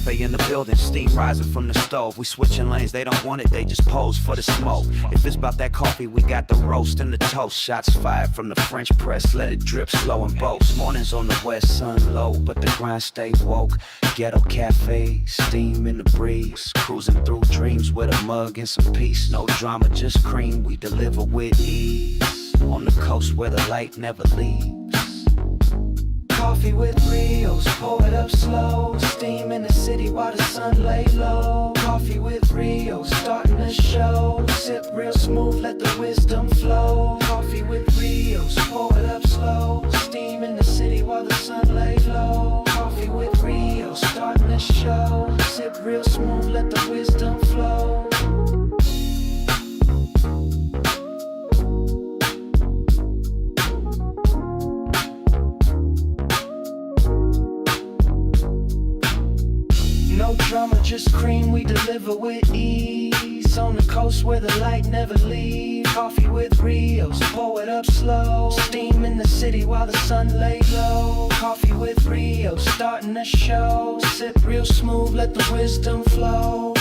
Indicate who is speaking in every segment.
Speaker 1: Cafe in the building, steam rising from the stove. We switching lanes, they don't want it, they just pose for the smoke. If it's about that coffee, we got the roast and the toast. Shots fired from the French press, let it drip slow and boast. Mornings on the west, sun low, but the grind stay woke. Ghetto Cafe, steam in the breeze, cruising through dreams with a mug and some peace. No drama, just cream, we deliver with ease. On the coast where the light never leaves. Coffee with Rios, pour it up slow. Steam in the city while the sun lay low. Coffee with Rios, starting the show. Sip real smooth, let the wisdom flow. Coffee with Rios, pour it up slow. Steam in the city while the sun lay low. Coffee with Rios, starting the show. Sip real smooth, let the wisdom flow. No drama, just cream, we deliver with ease. On the coast where the light never leaves. Coffee with Rios, pour it up slow. Steam in the city while the sun lay low. Coffee with Rios, starting the show. Sip real smooth, let the wisdom flow.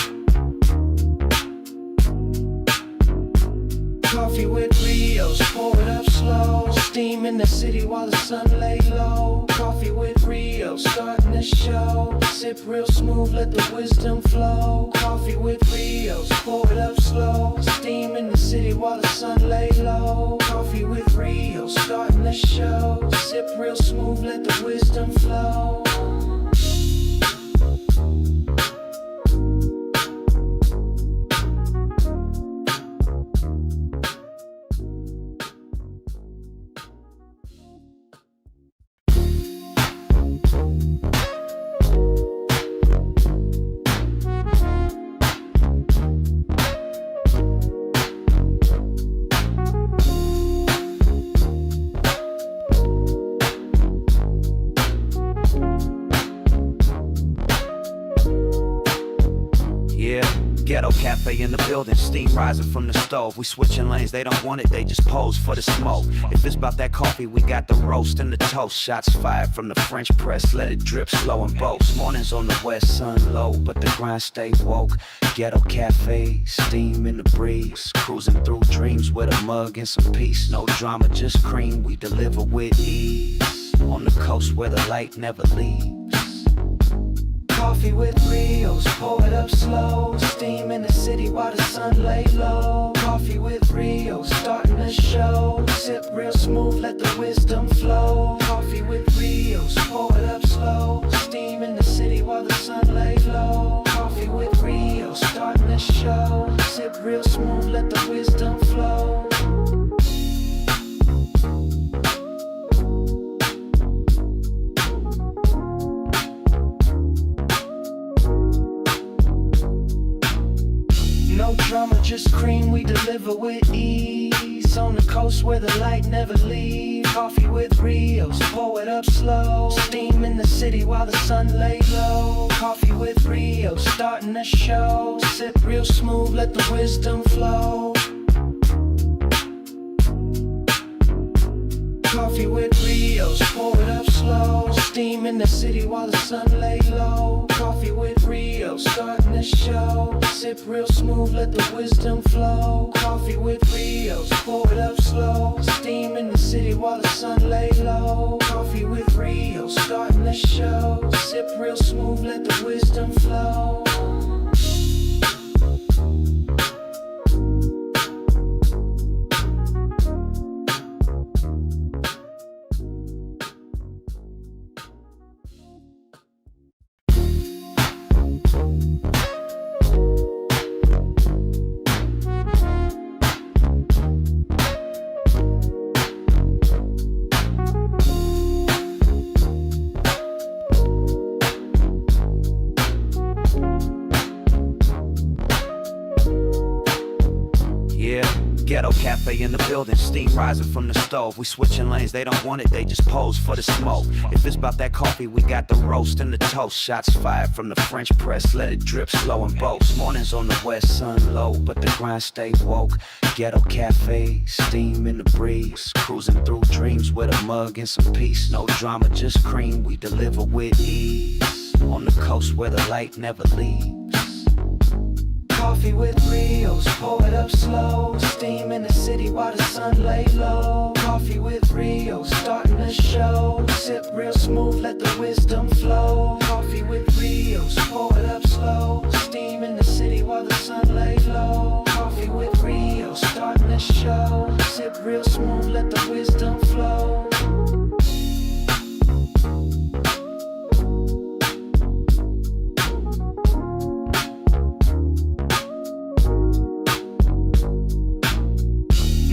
Speaker 1: Coffee with Rios, pour it up slow. Steam in the city while the sun lay low. Coffee with Rios, starting the show. Sip real smooth, let the wisdom flow. Coffee with Rios, pour it up slow. Steam in the city while the sun lay low. Coffee with Rios, starting the show. Sip real smooth, let the wisdom flow. Ghetto Cafe in the building, steam rising from the stove. We switching lanes, they don't want it, they just pose for the smoke. If it's about that coffee, we got the roast and the toast. Shots fired from the French press, let it drip slow and boast. Mornings on the west, sun low, but the grind stay woke. Ghetto Cafe, steam in the breeze, cruising through dreams with a mug and some peace. No drama, just cream, we deliver with ease. On the coast where the light never leaves. Coffee with Rios, pour it up slow. Steam in the city while the sun lay low. Coffee with Rios, starting the show. Sip real smooth, let the wisdom flow. Coffee with Rios, pour it up slow. Steam in the city while the sun lay low. Coffee with Rios, starting the show. Sip real smooth, let the wisdom flow. No drama, just cream, we deliver with ease. On the coast where the light never leaves. Coffee with Rios, pour it up slow. Steam in the city while the sun lay low. Coffee with Rios, starting the show. Sip real smooth, let the wisdom flow. Coffee with Rios, pour it up slow. Steam in the city while the sun lay low. Coffee with Rios, starting the show. Sip real smooth, let the wisdom flow. Coffee with Rios, pour it up slow. Steam in the city while the sun lay low. Coffee with Rios, starting the show. Sip real smooth, let the wisdom flow. Ghetto Cafe in the building, steam rising from the stove. We switching lanes, they don't want it, they just pose for the smoke. If it's about that coffee, we got the roast and the toast. Shots fired from the French press, let it drip slow and boast. Mornings on the west, sun low, but the grind stay woke. Ghetto Cafe, steam in the breeze, cruising through dreams with a mug and some peace. No drama, just cream, we deliver with ease. On the coast where the light never leaves. Coffee with Rios, pour it up slow. Steam in the city while the sun lay low. Coffee with Rios, starting the show. Sip real smooth, let the wisdom flow. Coffee with Rios, pour it up slow. Steam in the city while the sun lay low. Coffee with Rios, starting the show. Sip real smooth, let the wisdom flow.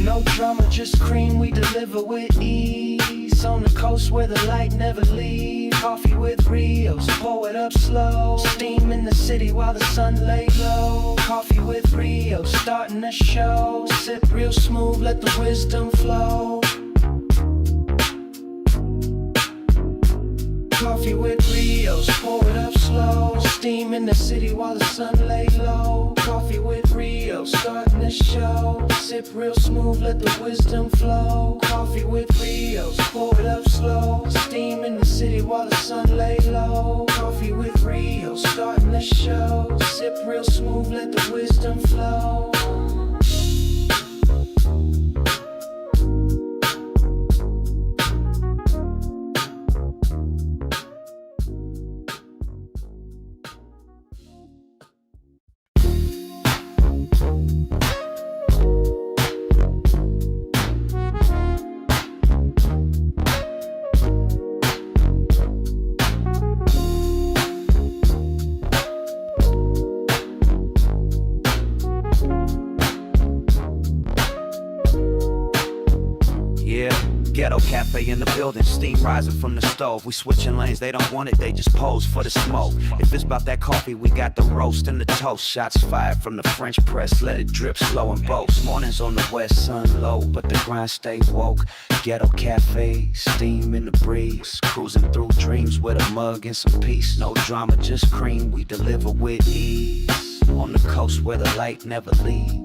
Speaker 1: No drama, just cream, we deliver with ease. On the coast where the light never leaves. Coffee with Rios, pour it up slow. Steam in the city while the sun lay low. Coffee with Rios, starting the show. Sip real smooth, let the wisdom flow. Coffee with Rios, pour it up slow. Steam in the city while the sun lay low. Coffee with Rios, starting the show. Sip real smooth, let the wisdom flow. Coffee with Rios, pour it up slow. Steam in the city while the sun lay low. Coffee with Rios, starting the show. Sip real smooth, let the wisdom flow. Ghetto Cafe in the building, steam rising from the stove. We switching lanes, they don't want it, they just pose for the smoke. If it's about that coffee, we got the roast and the toast. Shots fired from the French press, let it drip slow and boast. Mornings on the west, sun low, but the grind stay woke. Ghetto Cafe, steam in the breeze. Cruising through dreams with a mug and some peace. No drama, just cream, we deliver with ease. On the coast where the light never leaves.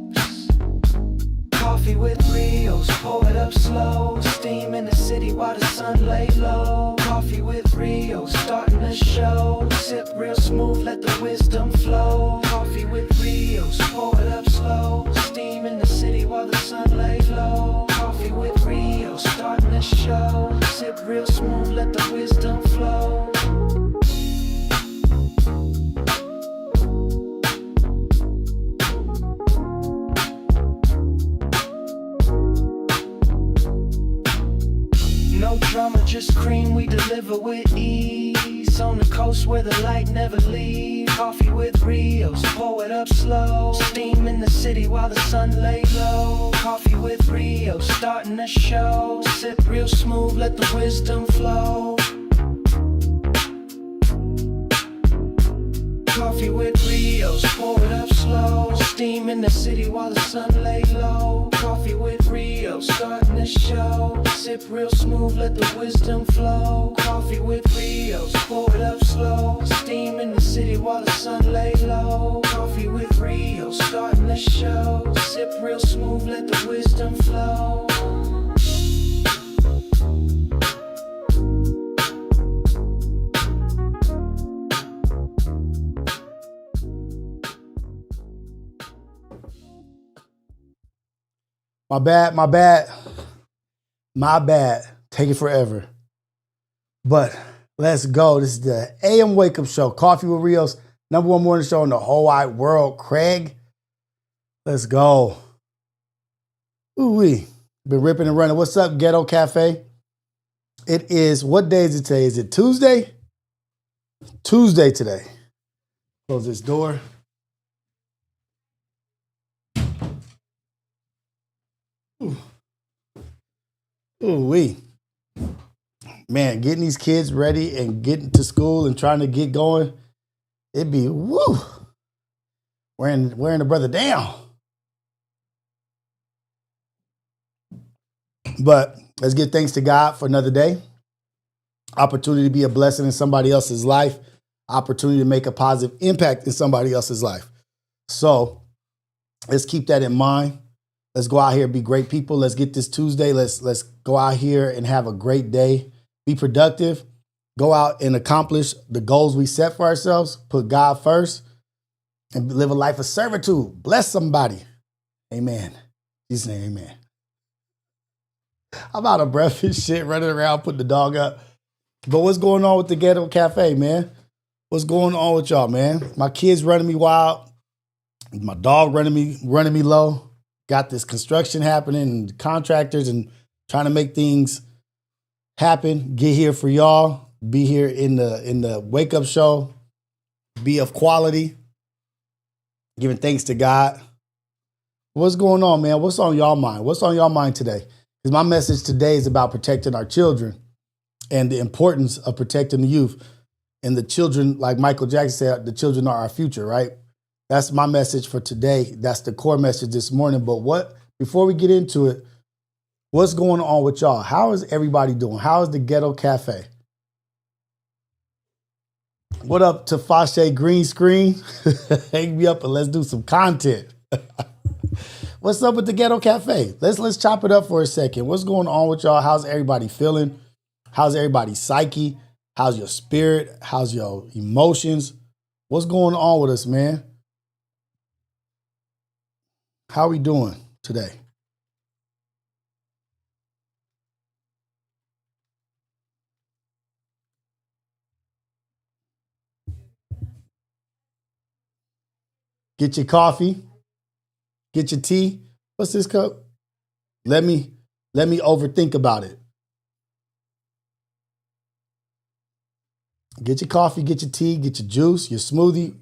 Speaker 1: Coffee with Rios, pour it up slow. Steam in the city while the sun lay low. Coffee with Rios, starting the show. Sip real smooth, let the wisdom flow. Coffee with Rios, pour it up slow. Steam in the city while the sun lay low. Coffee with Rios, starting the show. Sip real smooth, let the wisdom flow. No drama, just cream, we deliver with ease. On the coast where the light never leaves. Coffee with Rios, pour it up slow. Steam in the city while the sun lay low. Coffee with Rios, starting the show. Sip real smooth, let the wisdom flow. Coffee with Rios, pour it up slow. Steam in the city while the sun lay low. Coffee with Rios, starting the show. Sip real smooth, let the wisdom flow. Coffee with Rios, pour it up slow. Steam in the city while the sun lay low. Coffee with Rios, starting the show. Sip real smooth, let the wisdom flow.
Speaker 2: My bad. Take it forever. But let's go. This is the AM Wake Up Show. Coffee with Rios, #1 morning show in the whole wide world. Craig, let's go. Ooh-wee. Been ripping and running. What's up, Ghetto Cafe? It is, what day is it today? Is it Tuesday? Tuesday today. Close this door. Ooh-wee. Man, getting these kids ready and getting to school and trying to get going, it'd be, woo, wearing the brother down. But let's give thanks to God for another day. Opportunity to be a blessing in somebody else's life. Opportunity to make a positive impact in somebody else's life. So let's keep that in mind. Let's go out here and be great people. Let's get this Tuesday. Let's go out here and have a great day. Be productive. go out and accomplish the goals we set for ourselves, put God first, and live a life of servitude. Bless somebody. Amen. Jesus' name, amen. I'm out of breath and shit, running around, putting the dog up. But what's going on with the Ghetto Cafe, man? What's going on with y'all, man? My kids running me wild. My dog running me low. Got this construction happening and contractors and trying to make things happen. Get here for y'all. Be here in the wake up show. Be of quality. Giving thanks to God. What's going on, man? What's on y'all mind? What's on y'all mind today? Because my message today is about protecting our children and the importance of protecting the youth. And the children, like Michael Jackson said, the children are our future, right? That's my message for today. That's the core message this morning. But before we get into it, what's going on with y'all? How is everybody doing? How is the Ghetto Cafe? What up to Fashe Green Screen? Hang me up and let's do some content. What's up with the Ghetto Cafe? Let's chop it up for a second. What's going on with y'all? How's everybody feeling? How's everybody's psyche? How's your spirit? How's your emotions? What's going on with us, man? How are we doing today? Get your coffee. Get your tea. What's this cup? Let me overthink about it. Get your coffee, get your tea, get your juice, your smoothie.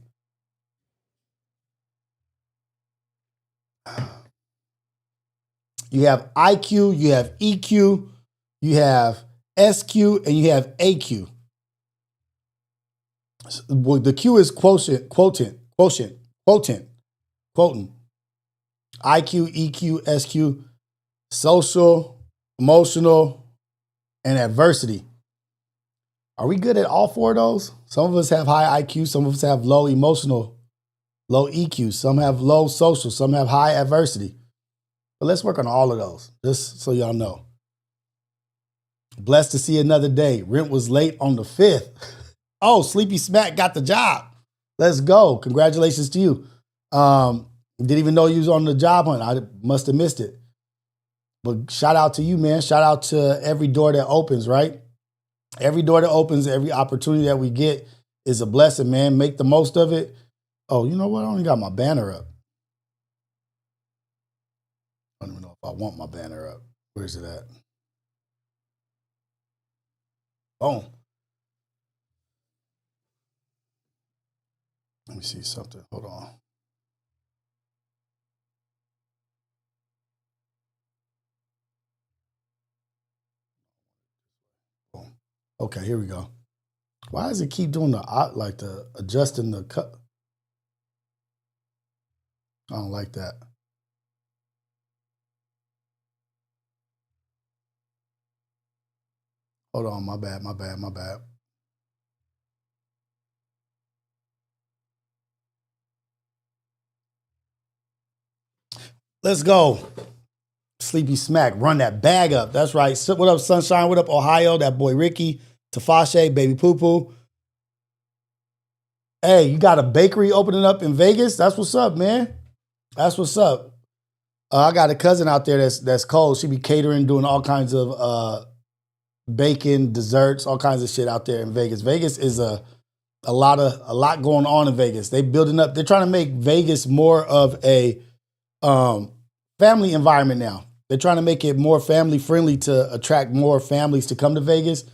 Speaker 2: You have IQ, you have EQ, you have SQ, and you have AQ. The Q is quotient. IQ, EQ, SQ, social, emotional, and adversity. Are we good at all four of those? Some of us have high IQ, some of us have low emotional, low EQ, some have low social, some have high adversity. But let's work on all of those, just so y'all know. Blessed to see another day. Rent was late on the 5th. Oh, Sleepy Smack got the job. Let's go. Congratulations to you. Didn't even know you was on the job hunt. I must have missed it. But shout out to you, man. Shout out to every door that opens, right? Every door that opens, every opportunity that we get is a blessing, man. Make the most of it. Oh, you know what? I only got my banner up. I don't even know if I want my banner up. Where's it at? Boom. Let me see something. Hold on. Boom. Okay, here we go. Why does it keep doing the adjusting the cut? I don't like that. Hold on, my bad. Let's go. Sleepy Smack, run that bag up. That's right. What up, Sunshine? What up, Ohio? That boy Ricky, Tafashe, Baby Poo Poo. Hey, you got a bakery opening up in Vegas? That's what's up, man. That's what's up. I got a cousin out there that's cold. She be catering, doing all kinds of bacon, desserts, all kinds of shit out there in Vegas. Vegas is a lot going on in Vegas. They building up. They're trying to make Vegas more of a family environment now. They're trying to make it more family friendly to attract more families to come to Vegas,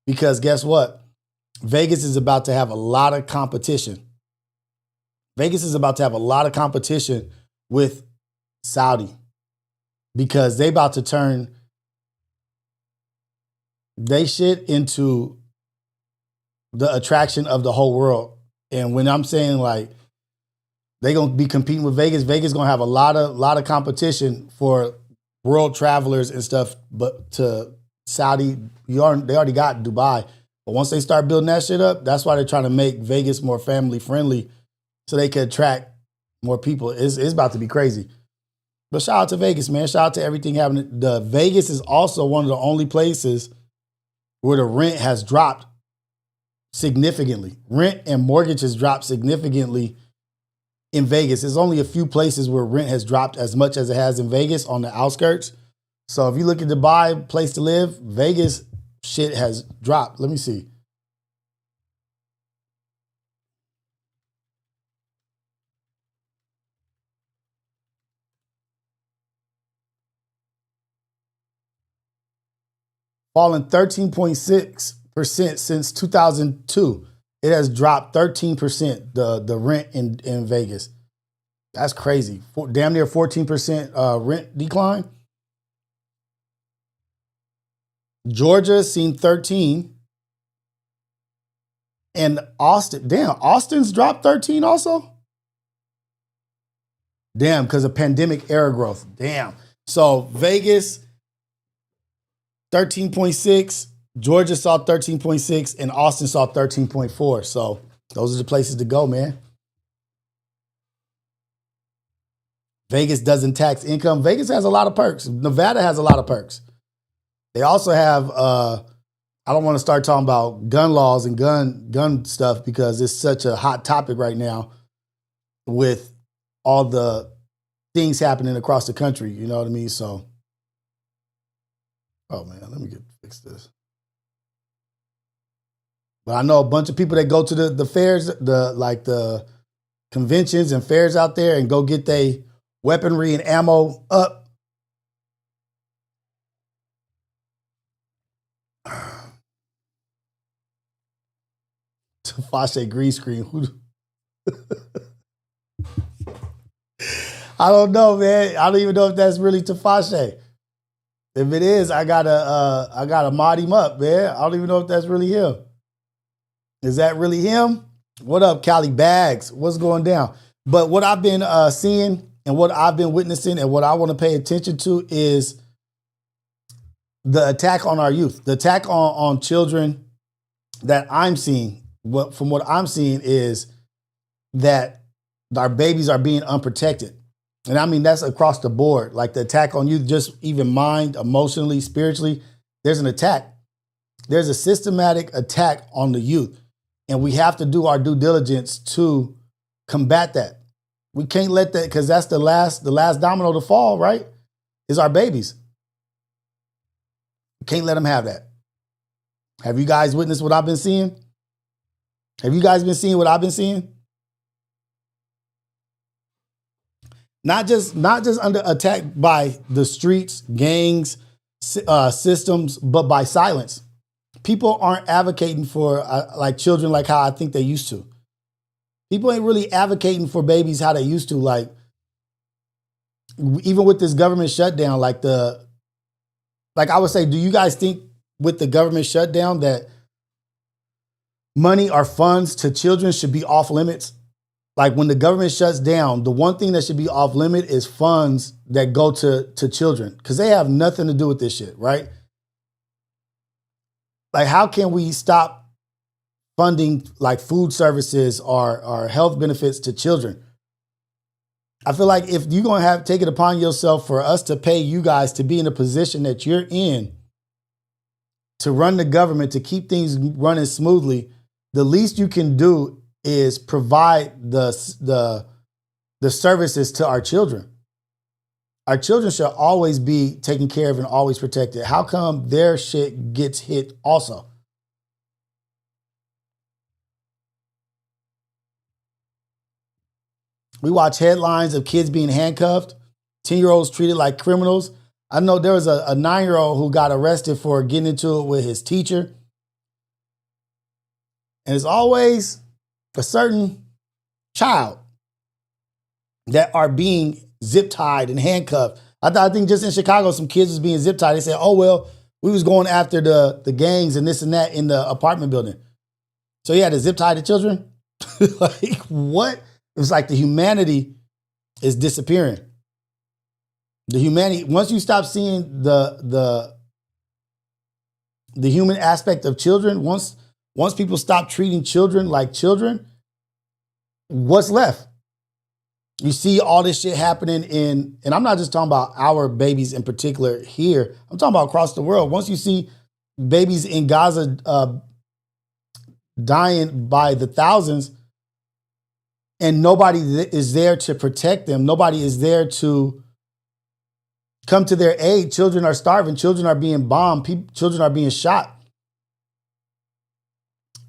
Speaker 2: because guess what? Vegas is about to have a lot of competition. Vegas is about to have a lot of competition with Saudi, because they about to turn they shit into the attraction of the whole world. And when I'm saying like they gonna be competing with Vegas, Vegas gonna have a lot of competition for world travelers and stuff. But to Saudi, they already got Dubai. But once they start building that shit up, that's why they're trying to make Vegas more family friendly, so they can attract more people. It's about to be crazy. But shout out to Vegas, man. Shout out to everything happening. The Vegas is also one of the only places where the rent has dropped significantly. Rent and mortgage has dropped significantly in Vegas. There's only a few places where rent has dropped as much as it has in Vegas on the outskirts. So if you look at to buy a place to live, Vegas shit has dropped. Let me see. Fallen 13.6% since 2002. It has dropped 13%, the rent in Vegas. That's crazy. Damn near 14% rent decline. Georgia seen 13. And Austin's dropped 13 also? Damn, because of pandemic era growth. Damn. So Vegas, 13.6. Georgia saw 13.6 and Austin saw 13.4. So those are the places to go, man. Vegas doesn't tax income. Vegas has a lot of perks. Nevada has a lot of perks. They also have, I don't want to start talking about gun laws and gun stuff because it's such a hot topic right now with all the things happening across the country. You know what I mean? So, oh man, let me fix this. But I know a bunch of people that go to the fairs, the conventions and fairs out there and go get their weaponry and ammo up. Tafashe green screen. I don't know, man. I don't even know if that's really Tafashe. If it is, I gotta mod him up, man. I don't even know if that's really him. Is that really him? What up, Cali Bags? What's going down? But what I've been seeing and what I've been witnessing and what I want to pay attention to is the attack on our youth, the attack on children that I'm seeing. From what I'm seeing is that our babies are being unprotected. And I mean, that's across the board. Like the attack on youth, just even mind, emotionally, spiritually, there's an attack. There's a systematic attack on the youth. And we have to do our due diligence to combat that. We can't let that, because that's the last domino to fall, right? Is our babies. We can't let them have that. Have you guys witnessed what I've been seeing? Have you guys been seeing what I've been seeing? Not just under attack by the streets, gangs, systems, but by silence. People aren't advocating for like children like how I think they used to. People ain't really advocating for babies how they used to. Like even with this government shutdown, like I would say, do you guys think with the government shutdown that money or funds to children should be off limits? Like when the government shuts down, the one thing that should be off limit is funds that go to children, because they have nothing to do with this shit, right? Like, how can we stop funding like food services or health benefits to children? I feel like if you're going to take it upon yourself for us to pay you guys to be in a position that you're in, to run the government, to keep things running smoothly, the least you can do is provide the services to our children. Our children should always be taken care of and always protected. How come their shit gets hit also? We watch headlines of kids being handcuffed, 10-year-olds treated like criminals. I know there was a 9-year-old who got arrested for getting into it with his teacher. And it's always a certain child that are being zip tied and handcuffed. I think just in Chicago, some kids was being zip tied. They said, oh, well, we was going after the gangs and this and that in the apartment building. So he had to zip tie the children? Like, what? It was like the humanity is disappearing. The humanity, once you stop seeing the human aspect of children, once people stop treating children like children, what's left? You see all this shit happening and I'm not just talking about our babies in particular here. I'm talking about across the world. Once you see babies in Gaza dying by the thousands, and nobody is there to protect them. Nobody is there to come to their aid. Children are starving. Children are being bombed. Children are being shot.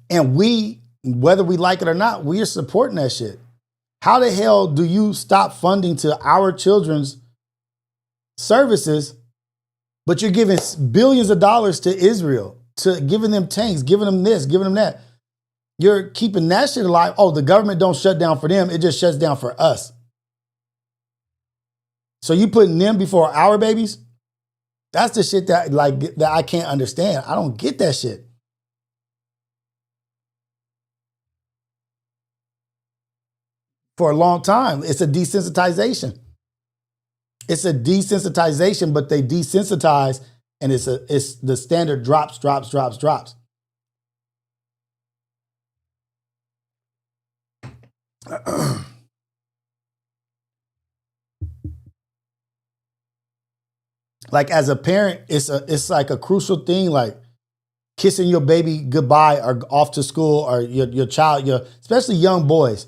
Speaker 2: And we, whether we like it or not, we are supporting that shit. How the hell do you stop funding to our children's services, but you're giving billions of dollars to Israel, to giving them tanks, giving them this, giving them that? You're keeping that shit alive. Oh, the government don't shut down for them. It just shuts down for us. So you putting them before our babies? That's the shit that I can't understand. I don't get that shit. For a long time, it's a desensitization. It's a desensitization, but they desensitize, and it's the standard drops. Like as a parent, it's like a crucial thing, like kissing your baby goodbye or off to school, or your child, especially young boys.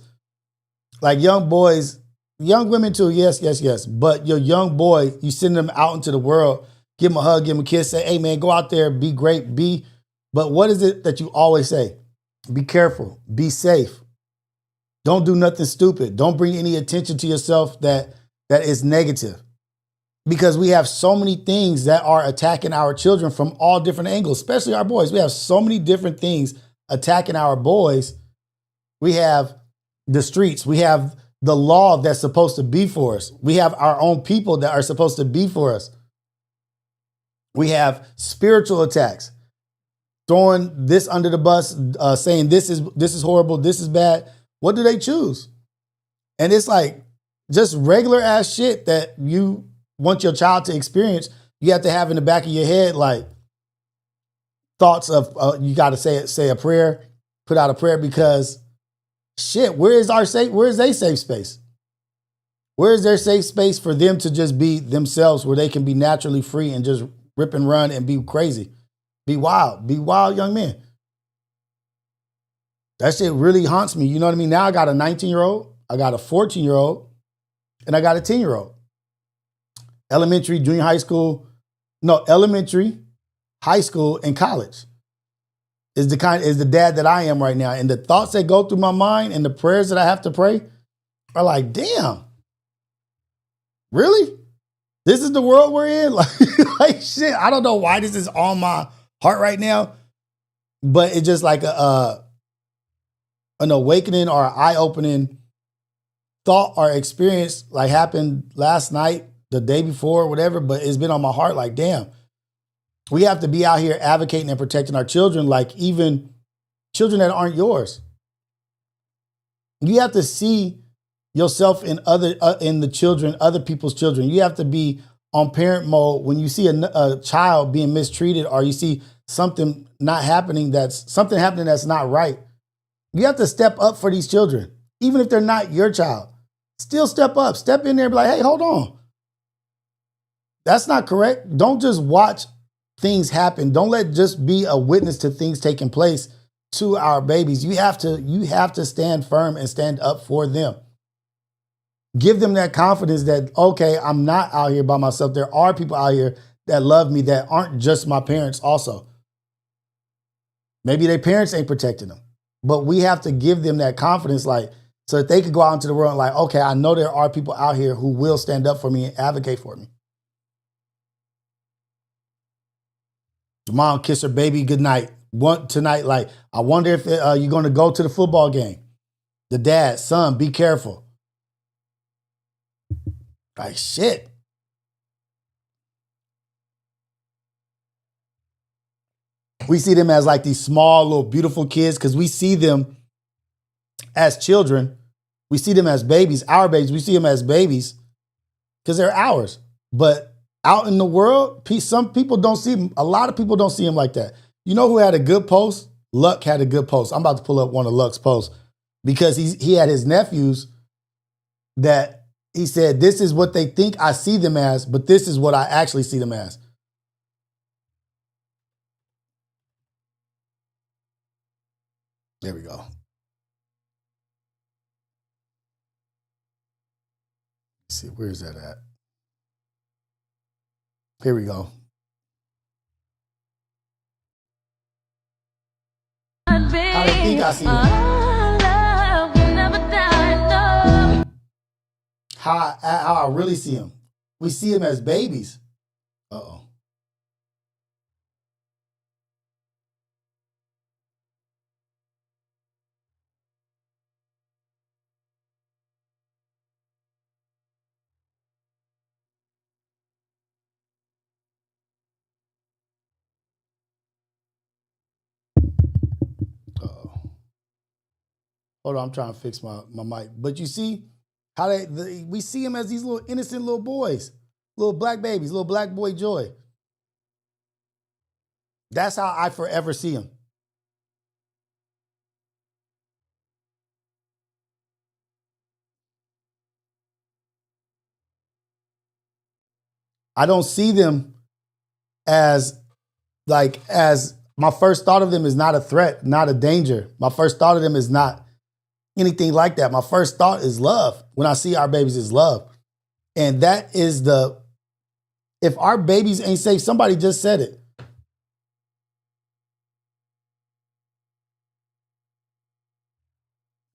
Speaker 2: Like young boys, young women too, yes. But your young boy, you send them out into the world, give them a hug, give them a kiss, say, hey man, go out there, be great, but what is it that you always say? Be careful, be safe. Don't do nothing stupid. Don't bring any attention to yourself that is negative. Because we have so many things that are attacking our children from all different angles, especially our boys. We have so many different things attacking our boys. We have the streets. We have the law that's supposed to be for us. We have our own people that are supposed to be for us. We have spiritual attacks, throwing this under the bus, saying this is horrible, this is bad. What do they choose? And it's like just regular ass shit that you want your child to experience. You have to have in the back of your head like thoughts of you got to say a prayer, put out a prayer, because shit, where is their safe space? Where is their safe space for them to just be themselves, where they can be naturally free and just rip and run and be crazy, be wild young men? That shit really haunts me. You know what I mean? Now I got a 19-year-old, I got a 14-year-old, and I got a 10-year-old. Elementary, junior high school, elementary, high school, and college is the dad that I am right now. And the thoughts that go through my mind and the prayers that I have to pray are like, damn, really? This is the world we're in? Like shit, I don't know why this is on my heart right now, but it's just like an awakening or an eye-opening thought or experience, like happened last night, the day before, whatever, but it's been on my heart like, damn, we have to be out here advocating and protecting our children, like even children that aren't yours. You have to see yourself in in the children, other people's children. You have to be on parent mode when you see a child being mistreated, or you see something happening that's not right. You have to step up for these children, even if they're not your child. Still step up, step in there and be like, hey, hold on. That's not correct. Don't just watch things happen. Don't let just be a witness to things taking place to our babies. You have to stand firm and stand up for them. Give them that confidence that, okay, I'm not out here by myself. There are people out here that love me that aren't just my parents also. Maybe their parents ain't protecting them, but we have to give them that confidence, like, so that they could go out into the world and like, okay, I know there are people out here who will stand up for me and advocate for me. The mom kissed her baby goodnight tonight. Like, I wonder if you're going to go to the football game. The dad, son, be careful. Like, shit. We see them as like these small, little, beautiful kids because we see them as children. We see them as babies, our babies. We see them as babies because they're ours. But out in the world, some people don't see them. A lot of people don't see them like that. You know who had a good post? Luck had a good post. I'm about to pull up one of Luck's posts because he had his nephews that he said, this is what they think I see them as, but this is what I actually see them as. There we go. Let's see, where is that at? Here we go. How they think I see them? How I really see them. We see them as babies. Uh-oh. Uh-oh. Hold on, I'm trying to fix my mic. But you see how we see them as these little innocent little boys, little black babies, little black boy joy. That's how I forever see them. I don't see them as my first thought of them is not a threat, not a danger. My first thought of them is not anything like that. My first thought is love. When I see our babies, is love. And that is if our babies ain't safe, somebody just said it.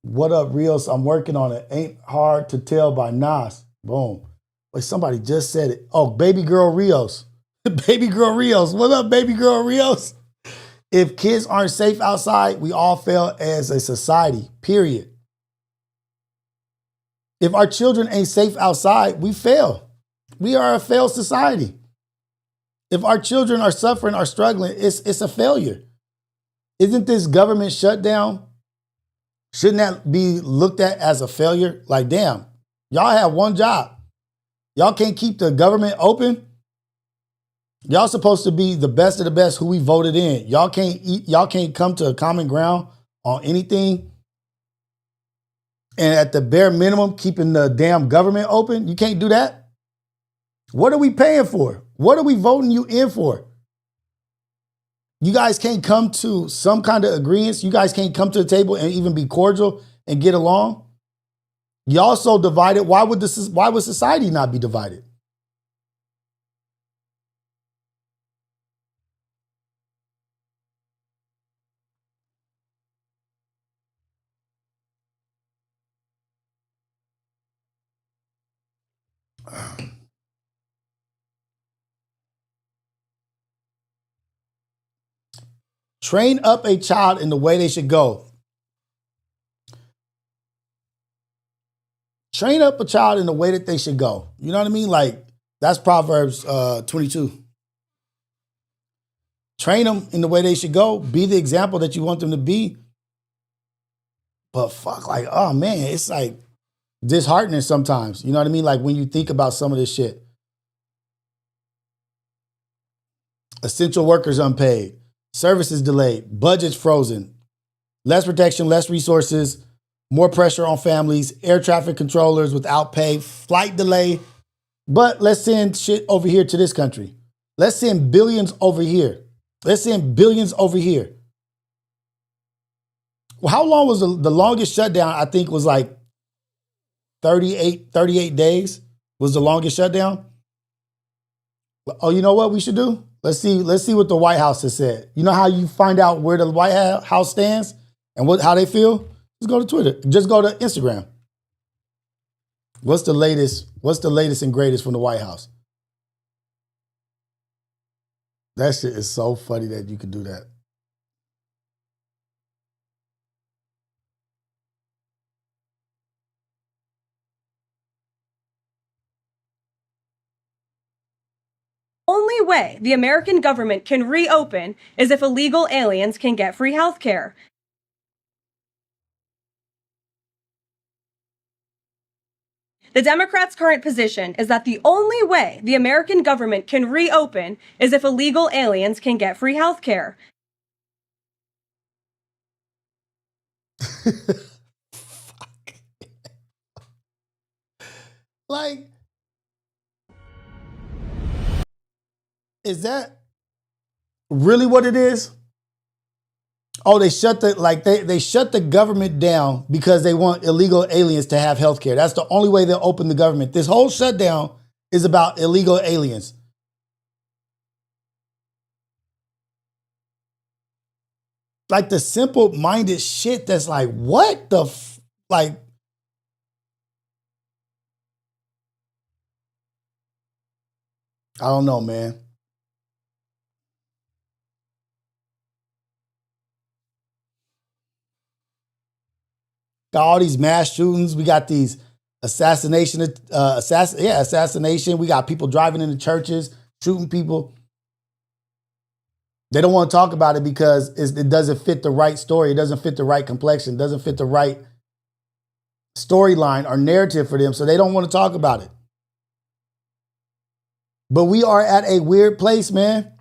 Speaker 2: What up, Rios? I'm working on it. Ain't hard to tell by Nas. Boom. Wait, somebody just said it. Oh, baby girl Rios. Baby girl Rios. What up, baby girl Rios? If kids aren't safe outside, we all fail as a society, period. If our children ain't safe outside, we fail. We are a failed society. If our children are suffering or struggling, it's a failure. Isn't this government shutdown? Shouldn't that be looked at as a failure? Like, damn, y'all have one job. Y'all can't keep the government open. Y'all supposed to be the best of the best who we voted in. Y'all can't come to a common ground on anything. And at the bare minimum, keeping the damn government open. You can't do that. What are we paying for? What are we voting you in for? You guys can't come to some kind of agreements. You guys can't come to the table and even be cordial and get along. Y'all so divided. Why would society not be divided? Train up a child in the way they should go. Train up a child in the way that they should go. You know what I mean? Like, that's Proverbs 22. Train them in the way they should go. Be the example that you want them to be. But fuck, like, oh man, it's like disheartening sometimes. You know what I mean? Like when you think about some of this shit. Essential workers unpaid. Services delayed. Budgets frozen. Less protection, less resources. More pressure on families. Air traffic controllers without pay. Flight delay. But let's send shit over here to this country. Let's send billions over here. Let's send billions over here. Well, how long was the longest shutdown? I think was like 38 days was the longest shutdown. Oh, you know what we should do? Let's see what the White House has said. You know how you find out where the White House stands and how they feel? Just go to Twitter. Just go to Instagram. What's the latest and greatest from the White House? That shit is so funny that you could do that.
Speaker 3: Only way the American government can reopen is if illegal aliens can get free health care. The Democrats' current position is that the only way the American government can reopen is if illegal aliens can get free health care.
Speaker 2: Fuck. Like, is that really what it is? Oh, they shut they shut the government down because they want illegal aliens to have health care. That's the only way they'll open the government. This whole shutdown is about illegal aliens. Like the simple-minded shit that's like, what the like. I don't know, man. Got all these mass shootings. We got these assassination. We got people driving into churches, shooting people. They don't want to talk about it because it doesn't fit the right story. It doesn't fit the right complexion. It doesn't fit the right storyline or narrative for them. So they don't want to talk about it. But we are at a weird place, man.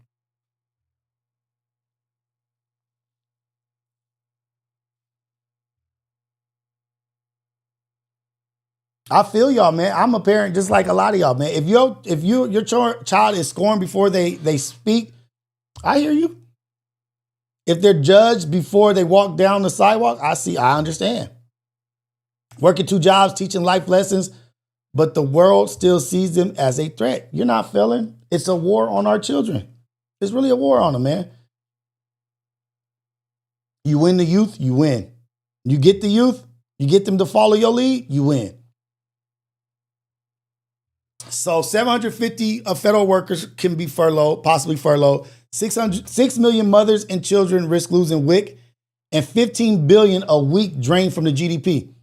Speaker 2: I feel y'all, man. I'm a parent just like a lot of y'all, man. If your child is scorned before they speak, I hear you. If they're judged before they walk down the sidewalk, I understand. Working 2 jobs, teaching life lessons, but the world still sees them as a threat. You're not failing. It's a war on our children. It's really a war on them, man. You win the youth, you win. You get the youth, you get them to follow your lead, you win. So 750 federal workers can be furloughed, possibly furloughed. 6 million mothers and children risk losing WIC, and 15 billion a week drained from the GDP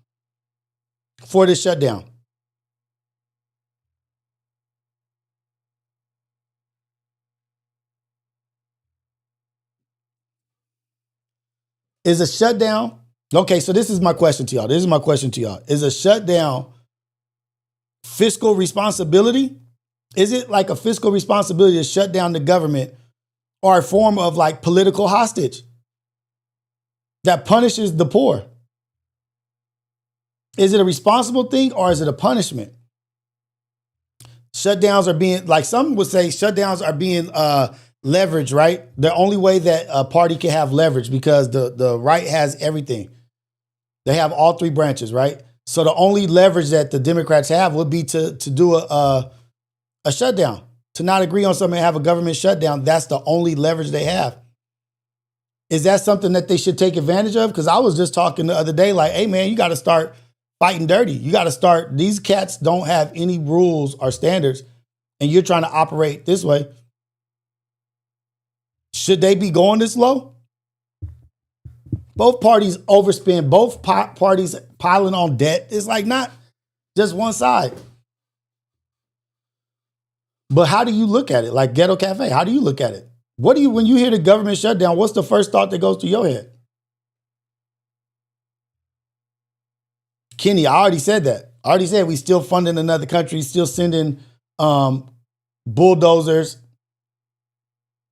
Speaker 2: for this shutdown. Is a shutdown? Okay, so this is my question to y'all. Is a shutdown fiscal responsibility? Is it like a fiscal responsibility to shut down the government, or a form of like political hostage that punishes the poor? Is it a responsible thing or is it a punishment? Shutdowns are being, like some would say, shutdowns are being leveraged, right? The only way that a party can have leverage, because the right has everything. They have all 3 branches, right? So the only leverage that the Democrats have would be to do a shutdown, to not agree on something and have a government shutdown. That's the only leverage they have. Is that something that they should take advantage of? Because I was just talking the other day, like, hey, man, you got to start fighting dirty. You got to start. These cats don't have any rules or standards, and you're trying to operate this way. Should they be going this low? Both parties overspend. Both parties piling on debt. It's like not just one side. But how do you look at it? Like Ghetto Cafe, how do you look at it? When you hear the government shutdown, what's the first thought that goes through your head? Kenny, I already said that. I already said we still funding another country, still sending bulldozers,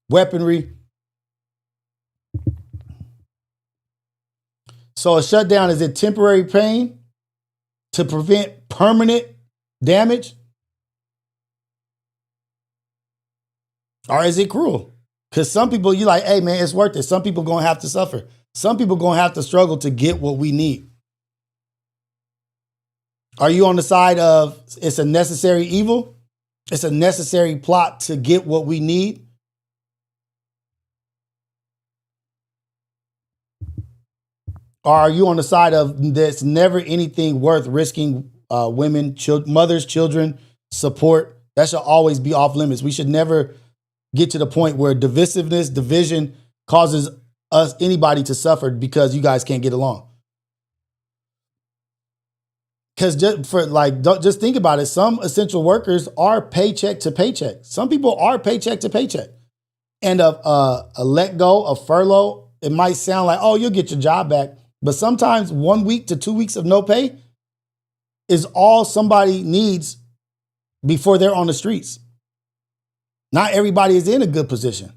Speaker 2: weaponry. So a shutdown, is it temporary pain to prevent permanent damage? Or is it cruel? Because some people, you like, hey, man, it's worth it. Some people going to have to suffer. Some people going to have to struggle to get what we need. Are you on the side of it's a necessary evil? It's a necessary plot to get what we need? Or are you on the side of there's never anything worth risking women, mothers, children, support? That should always be off limits. We should never get to the point where divisiveness, division causes anybody to suffer because you guys can't get along. Because just think about it. Some essential workers are paycheck to paycheck. Some people are paycheck to paycheck. And a let go, a furlough, it might sound like, oh, you'll get your job back. But sometimes 1 week to 2 weeks of no pay is all somebody needs before they're on the streets. Not everybody is in a good position.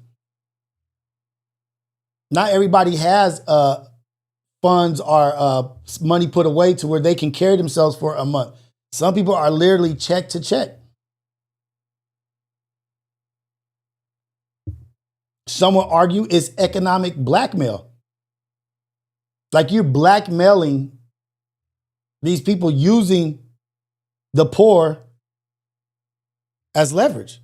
Speaker 2: Not everybody has funds or money put away to where they can carry themselves for a month. Some people are literally check to check. Some will argue it's economic blackmail. Like you're blackmailing these people using the poor as leverage.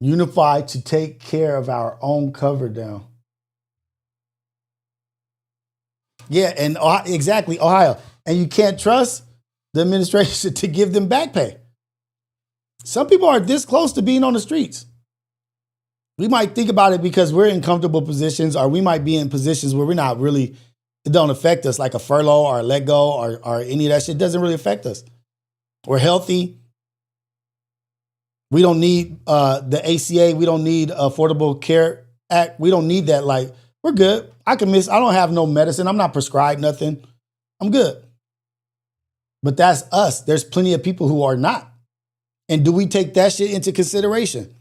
Speaker 2: Unify to take care of our own cover down. Yeah, and exactly, Ohio. And you can't trust the administration to give them back pay. Some people are this close to being on the streets. We might think about it because we're in comfortable positions, or we might be in positions where we're not really, it don't affect us, like a furlough or a let go or any of that shit doesn't really affect us. We're healthy. We don't need the ACA. We don't need Affordable Care Act. We don't need that. Like, we're good. I don't have no medicine. I'm not prescribed nothing. I'm good. But that's us. There's plenty of people who are not. And do we take that shit into consideration?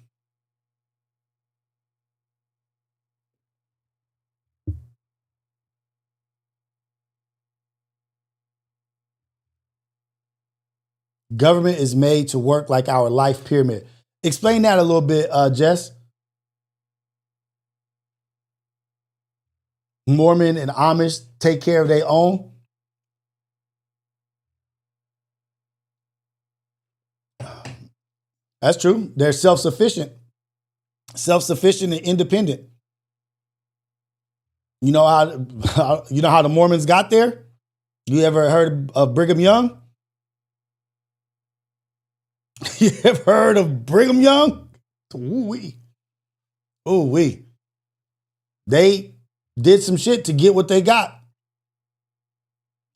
Speaker 2: Government is made to work like our life pyramid. Explain that a little bit, Jess. Mormon and Amish take care of their own. That's true. They're self-sufficient and independent. You know how the Mormons got there? You ever heard of Brigham Young? You ever heard of Brigham Young? Ooh-wee. Ooh-wee. They did some shit to get what they got.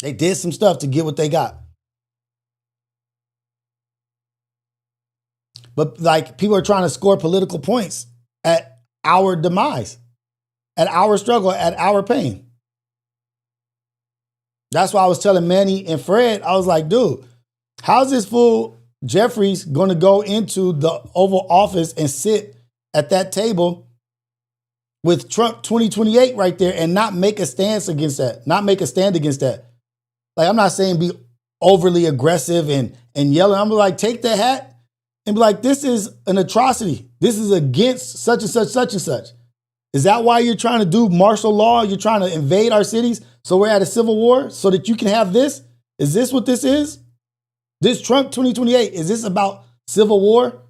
Speaker 2: They did some stuff to get what they got. But like, people are trying to score political points at our demise, at our struggle, at our pain. That's why I was telling Manny and Fred, I was like, dude, how's this fool Jeffries going to go into the Oval Office and sit at that table with Trump 2028 right there and not make a stance against that, not make a stand against that? Like, I'm not saying be overly aggressive and yelling. I'm like, take the hat and be like, this is an atrocity. This is against such and such, such and such. Is that why you're trying to do martial law? You're trying to invade our cities so we're at a civil war so that you can have this? Is this what this is? This Trump 2028, is this about civil war?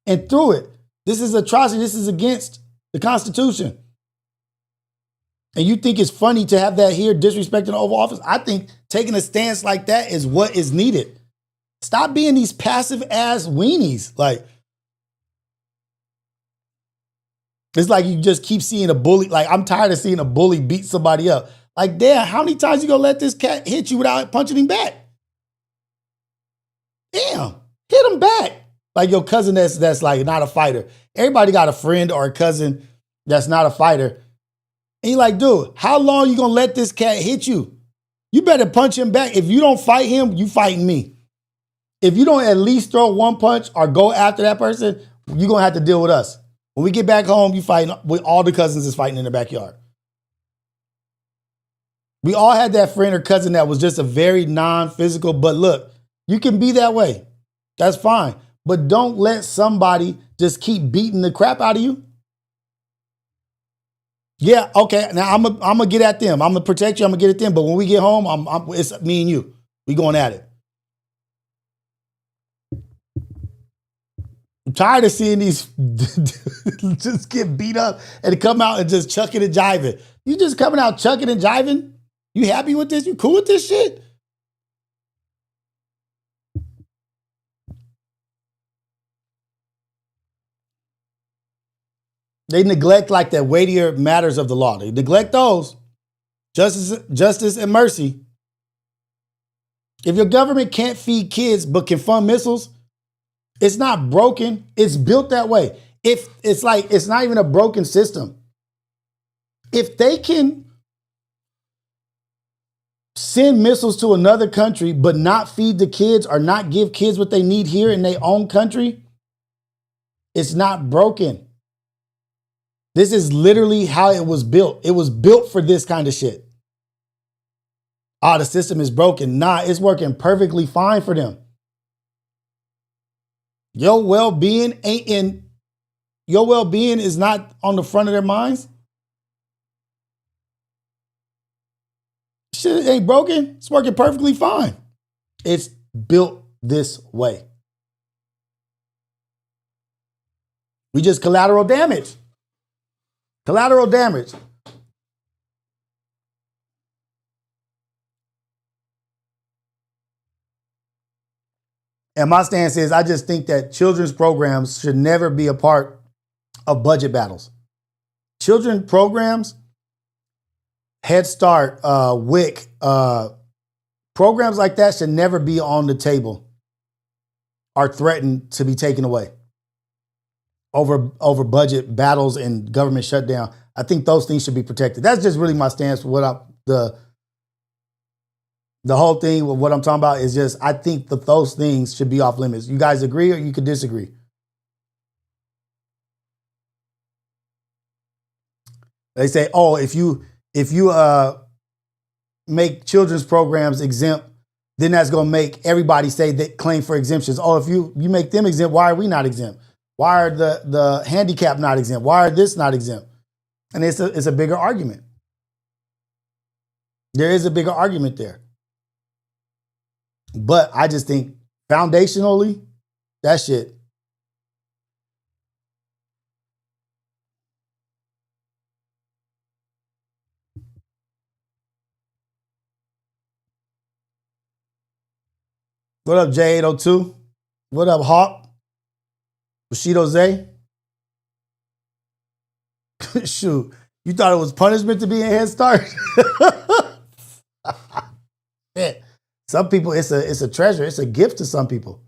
Speaker 2: And through it, this is atrocity. This is against the Constitution. And you think it's funny to have that here disrespecting the Oval Office? I think taking a stance like that is what is needed. Stop being these passive ass weenies. Like, it's like you just keep seeing a bully. Like, I'm tired of seeing a bully beat somebody up. Like, damn, how many times you gonna let this cat hit you without punching him back? Damn, hit him back. Like your cousin that's like not a fighter. Everybody got a friend or a cousin that's not a fighter. And you're like, dude, how long you gonna let this cat hit you? You better punch him back. If you don't fight him, you fighting me. If you don't at least throw one punch or go after that person, you're gonna have to deal with us. When we get back home, you fighting with all the cousins is fighting in the backyard. We all had that friend or cousin that was just a very non-physical, but look, you can be that way. That's fine. But don't let somebody just keep beating the crap out of you. Yeah, okay. Now I'm gonna get at them. I'm gonna protect you. I'm gonna get at them. But when we get home, it's me and you. We going at it. I'm tired of seeing these just get beat up and come out and just chucking and jiving. You just coming out chucking and jiving? You happy with this? You cool with this shit? They neglect like the weightier matters of the law. They neglect those. Justice and mercy. If your government can't feed kids but can fund missiles, it's not broken. It's built that way. If it's like, it's not even a broken system. If they can send missiles to another country but not feed the kids or not give kids what they need here in their own country, it's not broken. This is literally how it was built. It was built for this kind of shit. The system is broken. Nah, it's working perfectly fine for them. Your well-being ain't in, your well-being is not on the front of their minds. Shit ain't broken. It's working perfectly fine. It's built this way. We just collateral damage. Collateral damage. And my stance is I just think that children's programs should never be a part of budget battles. Children programs, Head Start, WIC, programs like that should never be on the table or threatened to be taken away over budget battles and government shutdown. I think those things should be protected. That's just really my stance for what the whole thing with what I'm talking about is just, I think that those things should be off limits. You guys agree or you could disagree? They say, oh, if you make children's programs exempt, then that's going to make everybody say that claim for exemptions. Oh, if you make them exempt, why are we not exempt? Why are the handicapped not exempt? Why are this not exempt? And it's a bigger argument. There is a bigger argument there. But I just think foundationally, that shit. What up, J802? What up, Hawk? Bushido Zay? Shoot, you thought it was punishment to be in Head Start? Man. Some people, it's a treasure. It's a gift to some people.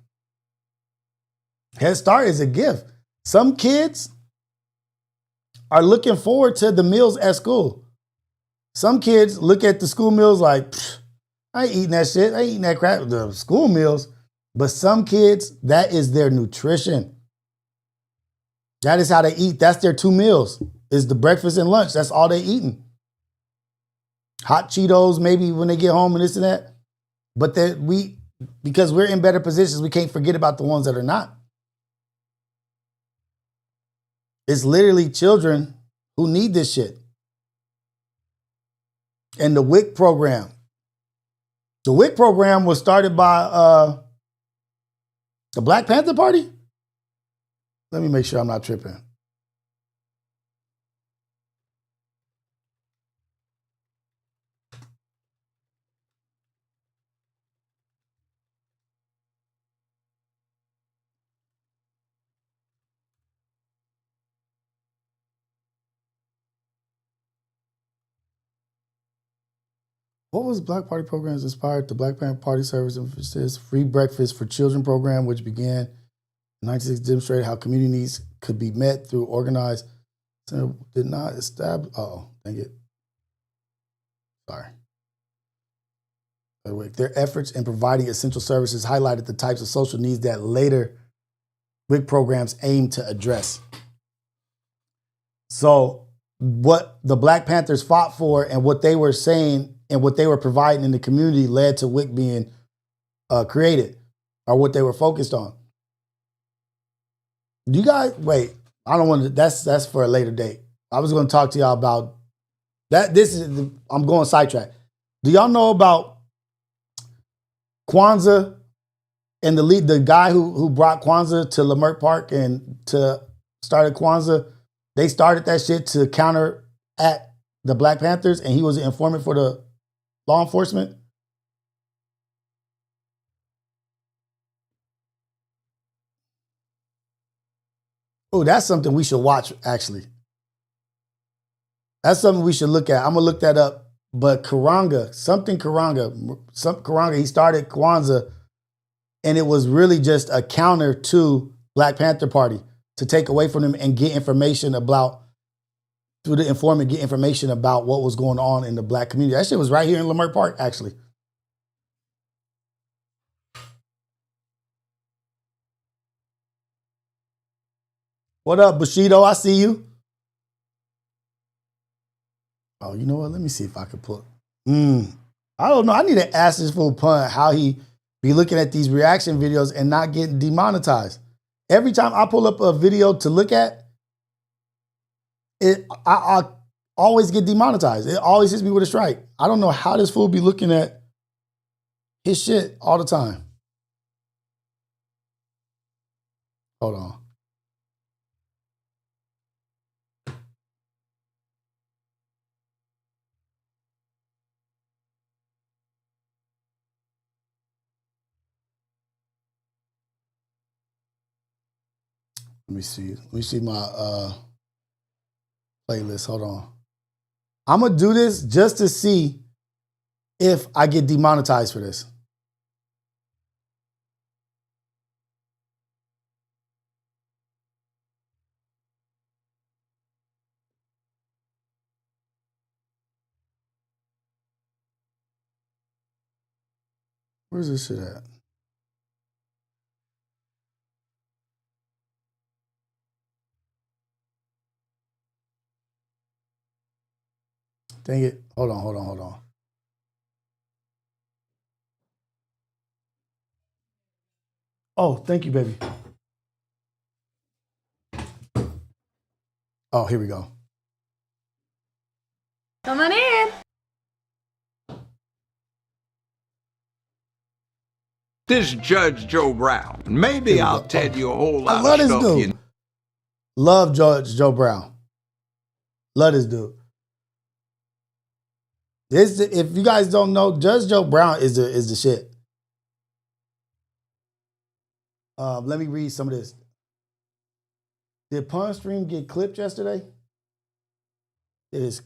Speaker 2: Head Start is a gift. Some kids are looking forward to the meals at school. Some kids look at the school meals like, I ain't eating that shit. I ain't eating that crap. The school meals. But some kids, that is their nutrition. That is how they eat. That's their 2 meals. Is the breakfast and lunch. That's all they eating. Hot Cheetos, maybe when they get home and this and that. But because we're in better positions, we can't forget about the ones that are not. It's literally children who need this shit. And the WIC program. The WIC program was started by the Black Panther Party. Let me make sure I'm not tripping. What was Black Party programs inspired? The Black Panther Party service emphasis free breakfast for children program, which began in 1960, demonstrated how community needs could be met through organized. Did not establish. Oh, dang it. Sorry. Their efforts in providing essential services highlighted the types of social needs that later WIC programs aim to address. So, what the Black Panthers fought for and what they were saying and what they were providing in the community led to WIC being created, or what they were focused on. Do you guys, wait, I don't want to, that's for a later date. I was going to talk to y'all about that. I'm going sidetrack. Do y'all know about Kwanzaa and the guy who brought Kwanzaa to Leimert Park and started Kwanzaa? They started that shit to counter at the Black Panthers, and he was an informant for the law enforcement. Oh, that's something we should watch, actually. That's something we should look at. I'm going to look that up. But Karanga, he started Kwanzaa, and it was really just a counter to Black Panther Party to take away from them and get information about, through the informant, get information about what was going on in the Black community. That shit was right here in Leimert Park, actually. What up, Bushido? I see you. Oh, you know what? Let me see if I can put. I don't know. I need to ask this fool Pun how he be looking at these reaction videos and not getting demonetized. Every time I pull up a video to look at, I always get demonetized. It always hits me with a strike. I don't know how this fool be looking at his shit all the time. Hold on. Let me see. Let me see my playlist. Hold on. I'm gonna do this just to see if I get demonetized for this. Where's this shit at? Dang it. Hold on. Oh, thank you, baby. Oh, here we go.
Speaker 3: Come on in.
Speaker 4: This Judge Joe Brown. Maybe I'll tell you a whole lot
Speaker 2: love
Speaker 4: of
Speaker 2: this
Speaker 4: stuff.
Speaker 2: dude. Love Judge Joe Brown. Love this dude. If you guys don't know, Judge Joe Brown is the shit. Let me read some of this. Did Pun's stream get clipped yesterday? Did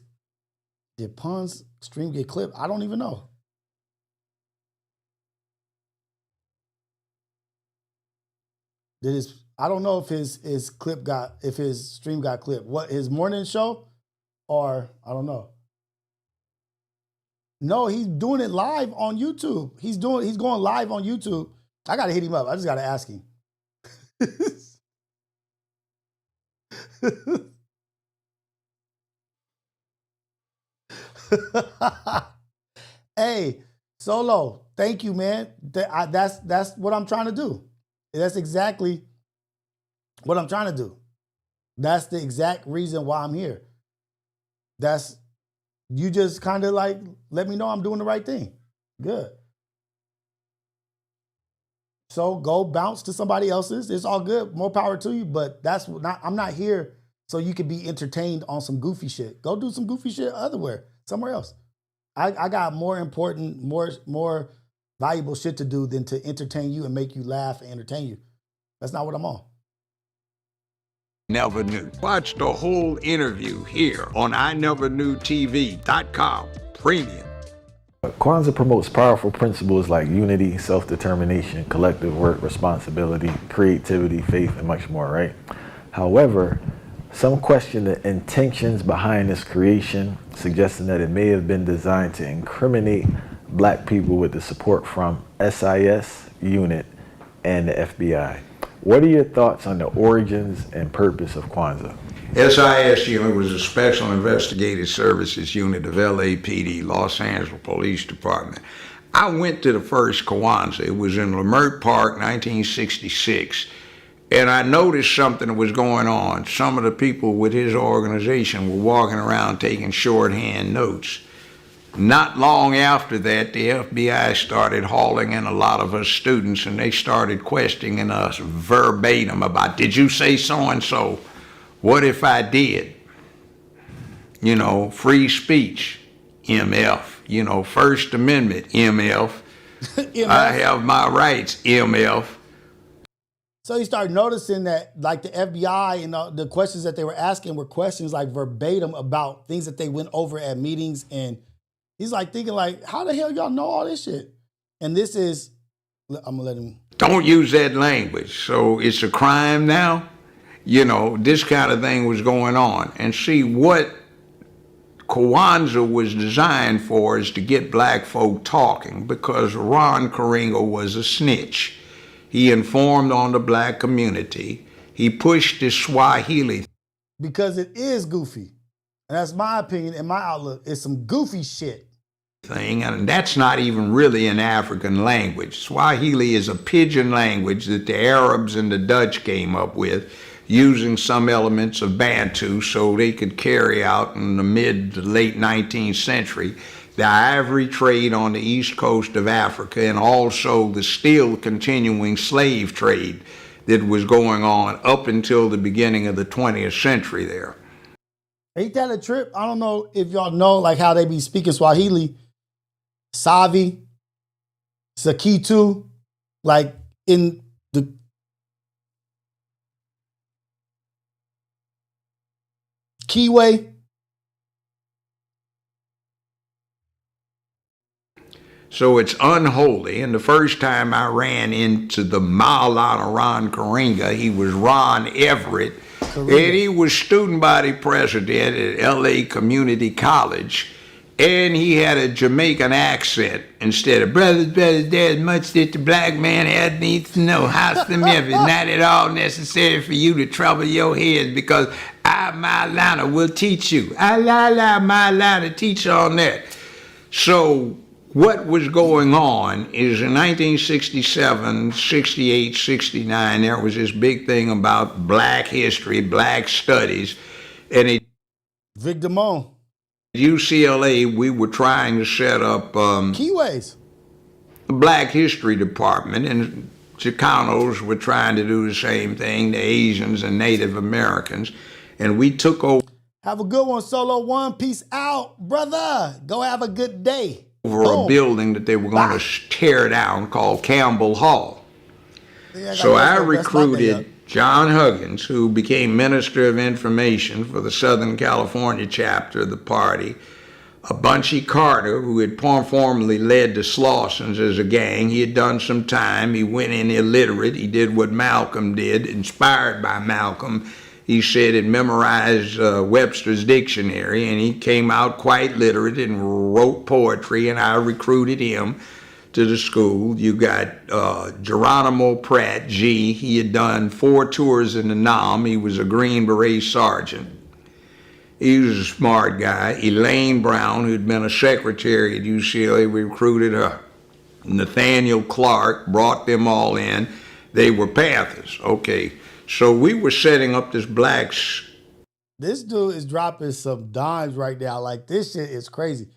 Speaker 2: Pun's stream get clipped? I don't even know. I don't know if his stream got clipped. What, his morning show? Or I don't know. No, he's doing it live on YouTube. He's going live on YouTube. I gotta hit him up. I just gotta ask him. Hey, Solo, thank you, man. That's what I'm trying to do. That's exactly what I'm trying to do. That's the exact reason why I'm here. You just kind of like let me know I'm doing the right thing. Good. So go bounce to somebody else's. It's all good. More power to you. But I'm not here so you can be entertained on some goofy shit. Go do some goofy shit somewhere else. I got more important, more valuable shit to do than to entertain you and make you laugh and entertain you. That's not what I'm on.
Speaker 4: Never knew. Watch the whole interview here on INeverKnewTV.com Premium.
Speaker 5: Kwanzaa promotes powerful principles like unity, self-determination, collective work, responsibility, creativity, faith, and much more, right? However, some question the intentions behind this creation, suggesting that it may have been designed to incriminate Black people with the support from SIS unit and the FBI. What are your thoughts on the origins and purpose of Kwanzaa?
Speaker 4: SIS unit was a Special Investigative Services unit of LAPD, Los Angeles Police Department. I went to the first Kwanzaa. It was in Leimert Park, 1966. And I noticed something that was going on. Some of the people with his organization were walking around taking shorthand notes. Not long after that, the FBI started hauling in a lot of us students, and they started questioning us verbatim about, did you say so-and-so? What if I did? You know, free speech, MF. First Amendment, MF. I have my rights, MF.
Speaker 2: So you start noticing that, like, the FBI and the questions that they were asking were questions like verbatim about things that they went over at meetings, and he's like thinking like, how the hell y'all know all this shit? And this is, I'm gonna let him.
Speaker 4: Don't use that language. So it's a crime now. This kind of thing was going on. And see, what Kwanzaa was designed for is to get Black folk talking, because Ron Karenga was a snitch. He informed on the Black community. He pushed the Swahili.
Speaker 2: Because it is goofy. And that's my opinion and my outlook. It's some goofy shit.
Speaker 4: thing, and that's not even really an African language. Swahili is a pidgin language that the Arabs and the Dutch came up with, using some elements of Bantu so they could carry out in the mid to late 19th century the ivory trade on the east coast of Africa, and also the still continuing slave trade that was going on up until the beginning of the 20th century there.
Speaker 2: Ain't that a trip? I don't know if y'all know like how they be speaking Swahili. Savi, Sakitu, like in the Kiwi.
Speaker 4: So it's unholy. And the first time I ran into the Maulana Ron Karinga, he was Ron Everett, and he was student body president at LA Community College. And he had a Jamaican accent instead of brothers, there's much that the black man has needs to know. House the Memphis, not at all necessary for you to trouble your heads, because I, Maulana, will teach you. Maulana, teach on that. So what was going on is in 1967, 68, 69, there was this big thing about black history, black studies, and it
Speaker 2: Vic Damone.
Speaker 4: UCLA, we were trying to set up
Speaker 2: Keyways.
Speaker 4: the Black History Department, and Chicanos were trying to do the same thing, the Asians and Native Americans, and we took over
Speaker 2: Have a good one, Solo One. Peace out, brother. Go have a good day.
Speaker 4: a building that they were going to tear down called Campbell Hall.
Speaker 2: Yeah,
Speaker 4: So I
Speaker 2: that's my day up.
Speaker 4: recruited John Huggins, who became Minister of Information for the Southern California chapter of the party, a Bunchy Carter, who had formerly led the Slausons as a gang. He had done some time. He went in illiterate. He did what Malcolm did, inspired by Malcolm. He said it memorized Webster's dictionary, and he came out quite literate and wrote poetry, and I recruited him to the school. You got Geronimo Pratt, G. He had done 4 tours in the NAM. He was a Green Beret sergeant. He was a smart guy. Elaine Brown, who'd been a secretary at UCLA, we recruited her. Nathaniel Clark, brought them all in. They were Panthers. Okay, so we were setting up this
Speaker 2: This dude is dropping some dimes right now. Like, this shit is crazy.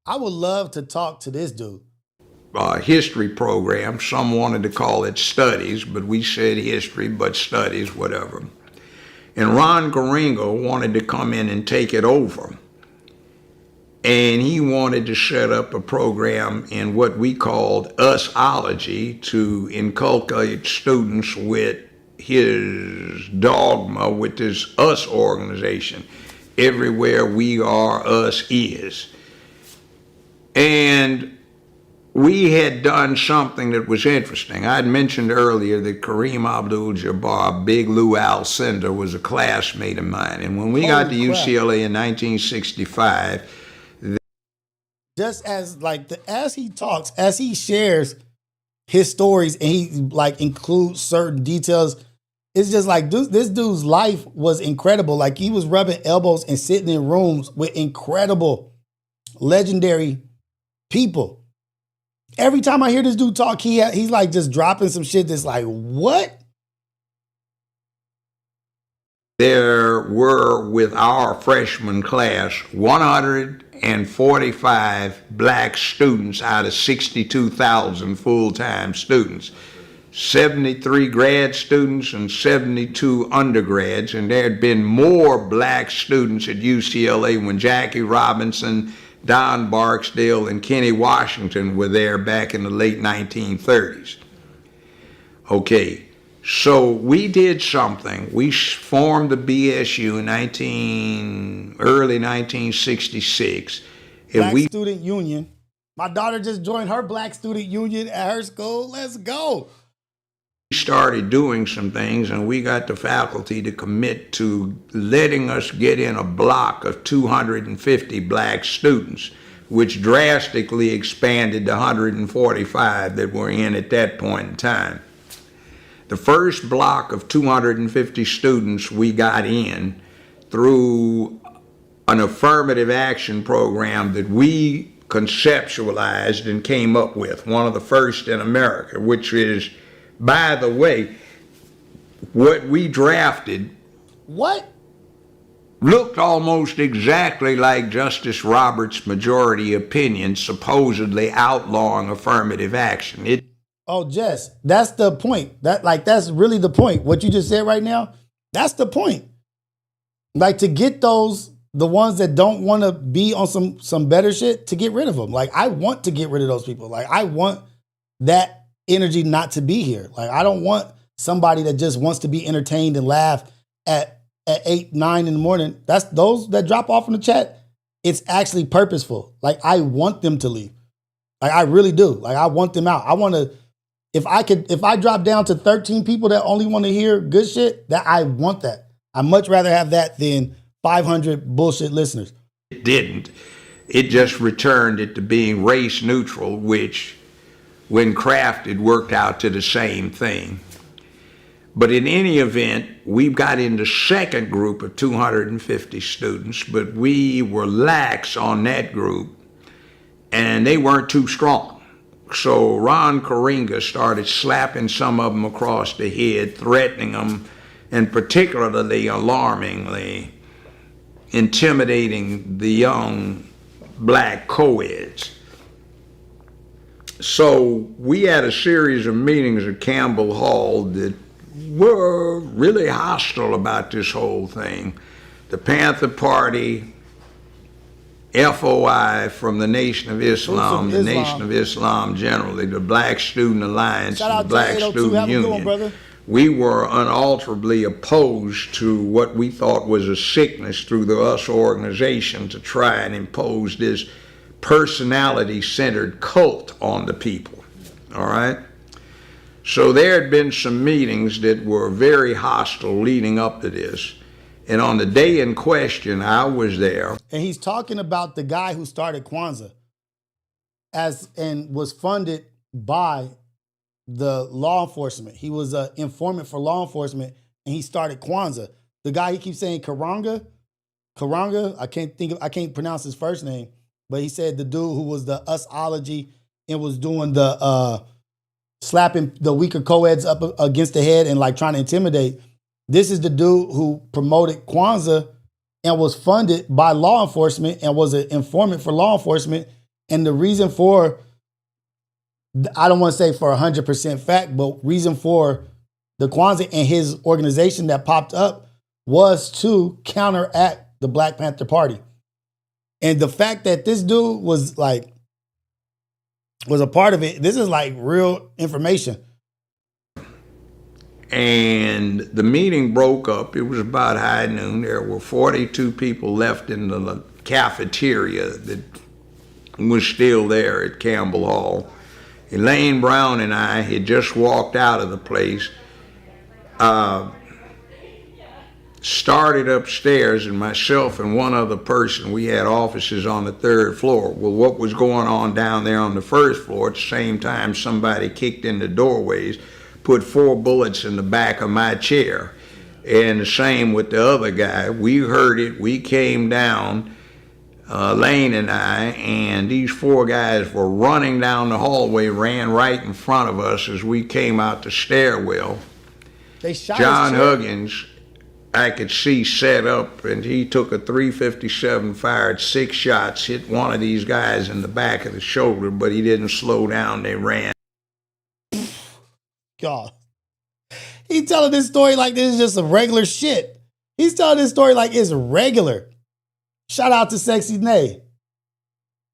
Speaker 2: I would love to talk to this dude.
Speaker 4: history program. Some wanted to call it studies, but we said history, but studies, whatever. And Ron Garingo wanted to come in and take it over. And he wanted to set up a program in what we called usology to inculcate students with his dogma, with this us organization. Everywhere we are, us is. And we had done something that was interesting. I'd mentioned earlier that Kareem Abdul-Jabbar, Big Lou Alcindor, was a classmate of mine. And when we got to UCLA in 1965,
Speaker 2: just as as he talks, as he shares his stories, and he like includes certain details, it's just like this dude's life was incredible. Like, he was rubbing elbows and sitting in rooms with incredible, legendary people. Every time I hear this dude talk, he's like just dropping some shit that's like, what?
Speaker 4: there were, with our freshman class, 145 black students out of 62,000 full-time students. 73 grad students and 72 undergrads, and there had been more black students at UCLA when Jackie Robinson, Don Barksdale, and Kenny Washington were there back in the late 1930s. Okay, so we did something. We formed the BSU in early 1966.
Speaker 2: Black Student Union. My daughter just joined her Black Student Union at her school. Let's go.
Speaker 4: We started doing some things, and we got the faculty to commit to letting us get in a block of 250 black students, which drastically expanded to 145 that were in at that point in time. The first block of 250 students we got in through an affirmative action program that we conceptualized and came up with, one of the first in America, which is, by the way, what we drafted
Speaker 2: What?
Speaker 4: looked almost exactly like Justice Roberts' majority opinion supposedly outlawing affirmative action.
Speaker 2: Oh, Jess, that's the point. That's really the point. What you just said right now, that's the point. Like, to get those, the ones that don't want to be on some better shit, to get rid of them. Like, I want to get rid of those people. Like, I want that energy not to be here. Like, I don't want somebody that just wants to be entertained and laugh at 8, 9 in the morning. That's those that drop off in the chat. It's actually purposeful. Like, I want them to leave. Like, I really do. Like, I want them out. I want to, if I drop down to 13 people that only want to hear good shit, that I want that. I'd much rather have that than 500 bullshit listeners.
Speaker 4: It didn't. It just returned it to being race neutral, which, when crafted, worked out to the same thing. But in any event, we got in the second group of 250 students, but we were lax on that group, and they weren't too strong. So Ron Karinga started slapping some of them across the head, threatening them, and particularly alarmingly intimidating the young black co-eds. So we had a series of meetings at Campbell Hall that were really hostile about this whole thing. The Panther Party, FOI from the Nation of Islam, the Nation of Islam generally, the Black Student Alliance, and the Black Student Union. We were unalterably opposed to what we thought was a sickness through the US organization to try and impose this personality-centered cult on the people, all right? So there had been some meetings that were very hostile leading up to this. And on the day in question, I was there.
Speaker 2: And he's talking about the guy who started Kwanzaa and was funded by the law enforcement. He was an informant for law enforcement, and he started Kwanzaa. The guy he keeps saying Karanga, I can't pronounce his first name, but he said the dude who was the usology and was doing the slapping the weaker co-eds up against the head and like trying to intimidate. This is the dude who promoted Kwanzaa and was funded by law enforcement and was an informant for law enforcement. And the reason for, I don't want to say for 100% fact, but reason for the Kwanzaa and his organization that popped up was to counteract the Black Panther Party. And the fact that this dude was a part of it, this is like real information.
Speaker 4: And the meeting broke up. It was about high noon. There were 42 people left in the cafeteria that was still there at Campbell Hall. Elaine Brown and I had just walked out of the place, started upstairs, and myself and one other person, we had offices on the 3rd floor. Well, what was going on down there on the 1st floor, at the same time somebody kicked in the doorways, put 4 bullets in the back of my chair. And the same with the other guy. We heard it, we came down, Lane and I, and these 4 guys were running down the hallway, ran right in front of us as we came out the stairwell.
Speaker 2: They shot
Speaker 4: John Huggins, I could see set up, and he took a .357, fired 6 shots, hit one of these guys in the back of the shoulder, but he didn't slow down, they ran.
Speaker 2: God. He's telling this story like this is just some regular shit. He's telling this story like it's regular. Shout out to Sexy Nay.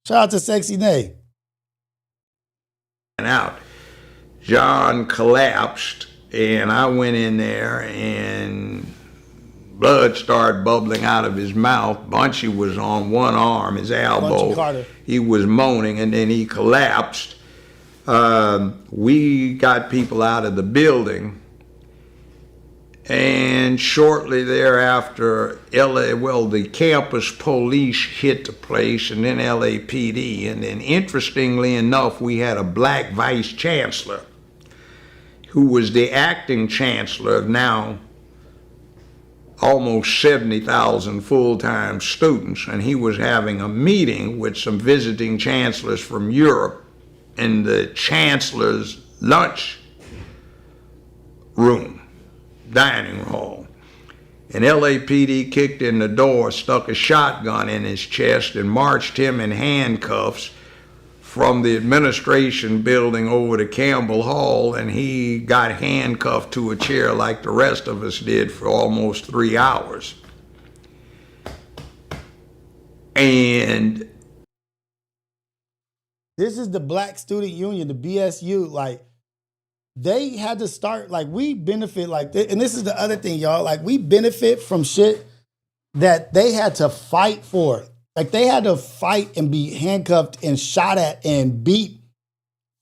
Speaker 2: Shout out to Sexy Nay.
Speaker 4: And out. John collapsed, and I went in there, and blood started bubbling out of his mouth. Bunchy was on one arm, his elbow. He was moaning, and then he collapsed. We got people out of the building, and shortly thereafter, the campus police hit the place, and then LAPD, and then interestingly enough, we had a black vice chancellor who was the acting chancellor of now almost 70,000 full-time students, and he was having a meeting with some visiting chancellors from Europe in the chancellor's lunch room, dining hall. And LAPD kicked in the door, stuck a shotgun in his chest, and marched him in handcuffs from the administration building over to Campbell Hall, and he got handcuffed to a chair like the rest of us did for almost 3 hours. And
Speaker 2: this is the Black Student Union, the BSU. Like, they had to start, like, we benefit, like, and this is the other thing, y'all. Like, we benefit from shit that they had to fight for. Like, they had to fight and be handcuffed and shot at and beat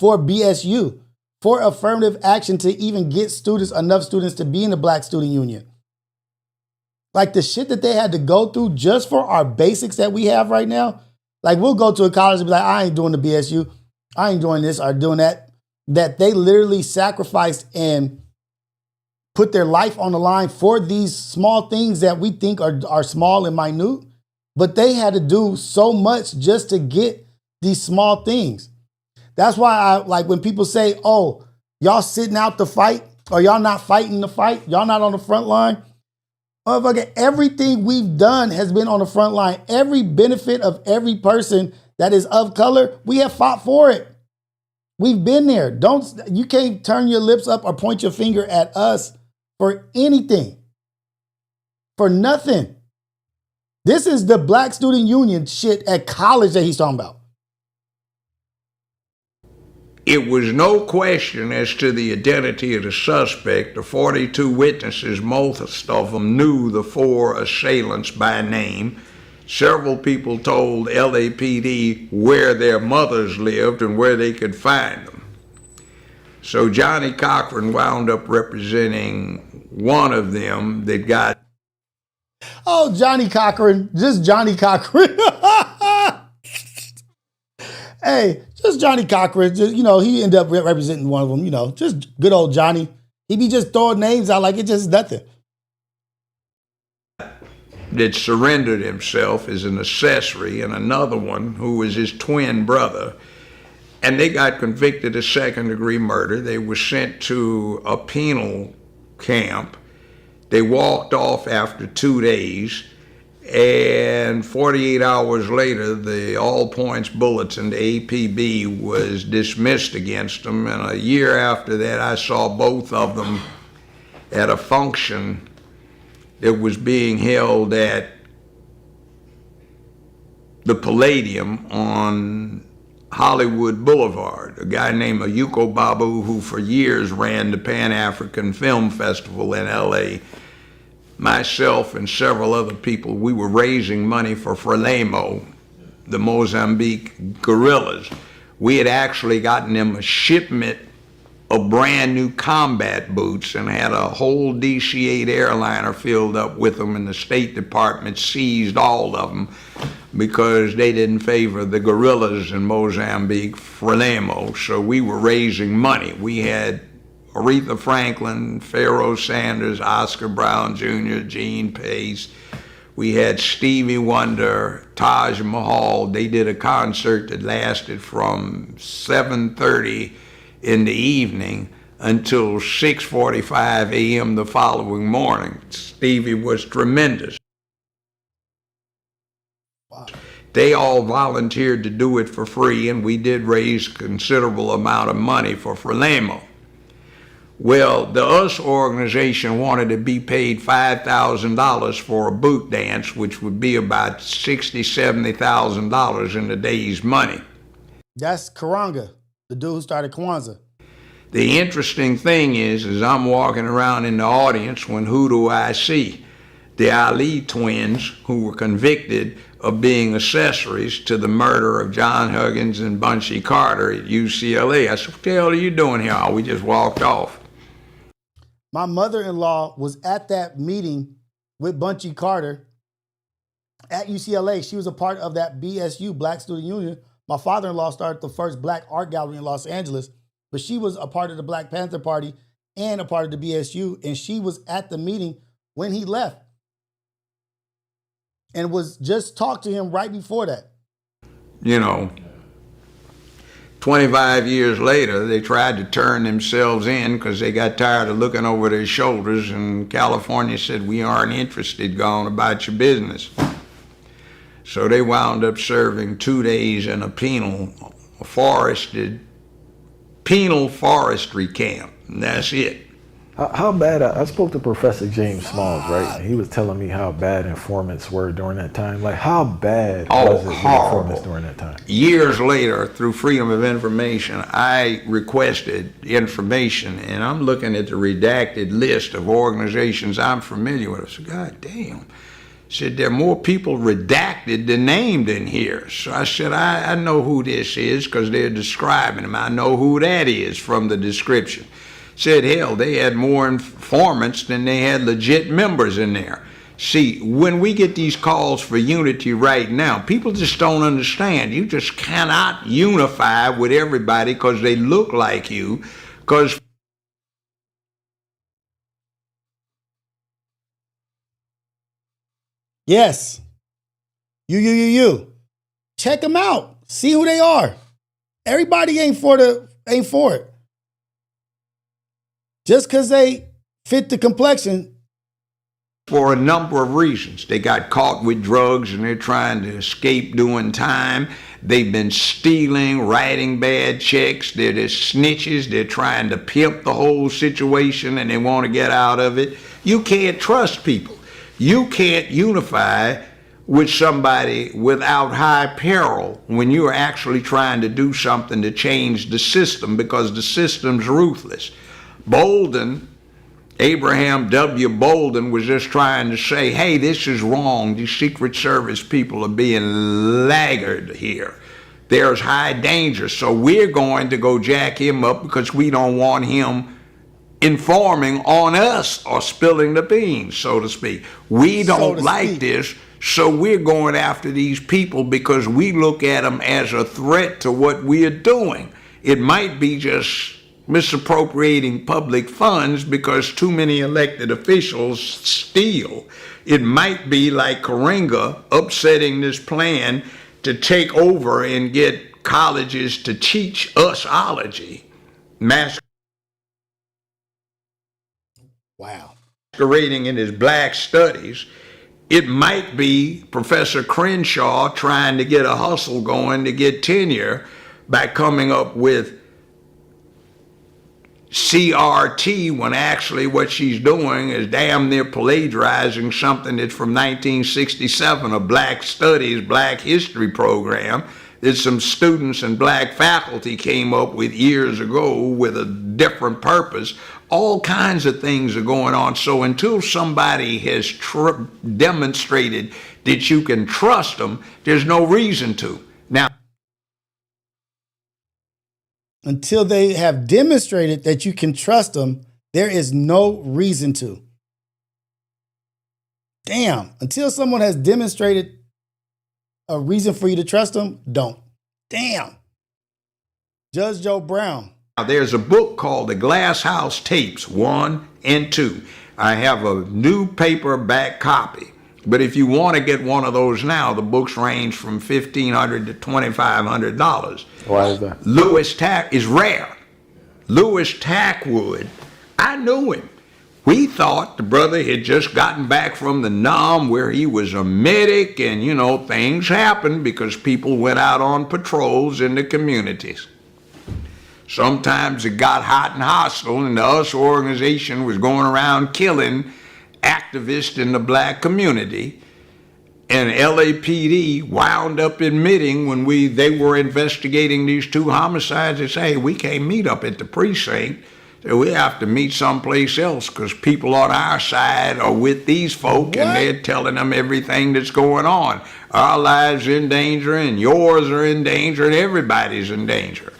Speaker 2: for BSU, for affirmative action to even get students, enough students to be in the Black Student Union. Like, the shit that they had to go through just for our basics that we have right now. Like, we'll go to a college and be like, I ain't doing the BSU. I ain't doing this or doing that. That they literally sacrificed and put their life on the line for these small things that we think are small and minute. But they had to do so much just to get these small things. That's why I like when people say, oh, y'all sitting out the fight or y'all not fighting the fight. Y'all not on the front line. Motherfucker, everything we've done has been on the front line. Every benefit of every person that is of color, we have fought for it. We've been there. You can't turn your lips up or point your finger at us for anything. For nothing. This is the Black Student Union shit at college that he's talking about.
Speaker 4: it was no question as to the identity of the suspect. The 42 witnesses, most of them knew the 4 assailants by name. Several people told LAPD where their mothers lived and where they could find them. So Johnny Cochran wound up representing one of them that got...
Speaker 2: Oh, Johnny Cochran, just Johnny Cochran. Hey, just Johnny Cochran, just, you know, he ended up representing one of them, you know, just good old Johnny. He be just throwing names out like it just nothing.
Speaker 4: That surrendered himself as an accessory, and another one who was his twin brother. And they got convicted of second-degree murder. They were sent to a penal camp. They walked off after 2 days, and 48 hours later, the All Points Bulletin, the APB, was dismissed against them. And a year after that, I saw both of them at a function that was being held at the Palladium on Hollywood Boulevard. A guy named Ayuko Babu, who for years ran the Pan-African Film Festival in LA, myself and several other people, we were raising money for Frelimo, the Mozambique guerrillas. We had actually gotten them a shipment of brand new combat boots and had a whole DC-8 airliner filled up with them, and the State Department seized all of them because they didn't favor the guerrillas in Mozambique, Frelimo. So we were raising money. We had Aretha Franklin, Pharaoh Sanders, Oscar Brown Jr., Gene Pace. We had Stevie Wonder, Taj Mahal. They did a concert that lasted from 7:30 in the evening until 6:45 a.m. the following morning. Stevie was tremendous.
Speaker 2: Wow.
Speaker 4: They all volunteered to do it for free, and we did raise a considerable amount of money for Frelimo. Well, the US organization wanted to be paid $5,000 for a boot dance, which would be about $60,000, $70,000 in today's money.
Speaker 2: That's Karanga, the dude who started Kwanzaa.
Speaker 4: The interesting thing is I'm walking around in the audience when who do I see? The Ali twins, who were convicted of being accessories to the murder of John Huggins and Bunchy Carter at UCLA. I said, what the hell are you doing here? Oh, we just walked off.
Speaker 2: My mother-in-law was at that meeting with Bunchy Carter at UCLA. She was a part of that BSU, Black Student Union. My father-in-law started the first black art gallery in Los Angeles, but she was a part of the Black Panther Party and a part of the BSU, and she was at the meeting when he left. and was just talked to him right before that.
Speaker 4: You know, 25 years later, they tried to turn themselves in because they got tired of looking over their shoulders, and California said, we aren't interested, go on about your business. So they wound up serving 2 days in a penal forestry camp, and that's it.
Speaker 5: How bad, I spoke to Professor James Smalls, right? And he was telling me how bad informants were during that time. Like, how bad was it with informants during that time?
Speaker 4: Years later, through Freedom of Information, I requested information, and I'm looking at the redacted list of organizations I'm familiar with. I said, God damn. Said, there are more people redacted than named in here. So I said, I know who this is because they're describing them. I know who that is from the description. Said, hell, they had more informants than they had legit members in there. See, when we get these calls for unity right now, people just don't understand. You just cannot unify with everybody because they look like you. Because
Speaker 2: Yes. You. Check them out. See who they are. Everybody ain't for it. Just because they fit the complexion.
Speaker 4: for a number of reasons. They got caught with drugs and they're trying to escape doing time. They've been stealing, writing bad checks. They're just snitches. They're trying to pimp the whole situation and they want to get out of it. You can't trust people. You can't unify with somebody without high peril when you're actually trying to do something to change the system, because the system's ruthless. Bolden, Abraham W. Bolden, was just trying to say, hey, this is wrong. These Secret Service people are being laggard here. There's high danger. So we're going to go jack him up because we don't want him informing on us or spilling the beans, so to speak. We don't like this, so we're going after these people because we look at them as a threat to what we're doing. It might be just misappropriating public funds because too many elected officials steal. It might be like Karenga upsetting this plan to take over and get colleges to teach usology, masquerading in his black studies. It might be Professor Crenshaw trying to get a hustle going to get tenure by coming up with CRT when actually what she's doing is damn near plagiarizing something that's from 1967, a black studies, black history program that some students and black faculty came up with years ago with a different purpose. All kinds of things are going on. So until somebody has demonstrated that you can trust them, there's no reason to. Now,
Speaker 2: until they have demonstrated that you can trust them, there is no reason to. Damn. Until someone has demonstrated a reason for you to trust them, don't. Damn. Judge Joe Brown.
Speaker 4: Now, there's a book called The Glass House Tapes 1 and 2. I have a new paperback copy. But if you want to get one of those now, the books range from $1,500 to $2,500.
Speaker 5: Why is that?
Speaker 4: Louis Tack is rare. Louis Tackwood, I knew him. We thought the brother had just gotten back from the NOM where he was a medic, and you know, things happened because people went out on patrols in the communities. Sometimes it got hot and hostile, and the US organization was going around killing activists in the black community. And LAPD wound up admitting when they were investigating these two homicides, they say, hey, we can't meet up at the precinct. So we have to meet someplace else because people on our side are with these folk and they're telling them everything that's going on. Our lives are in danger and yours are in danger and everybody's in danger.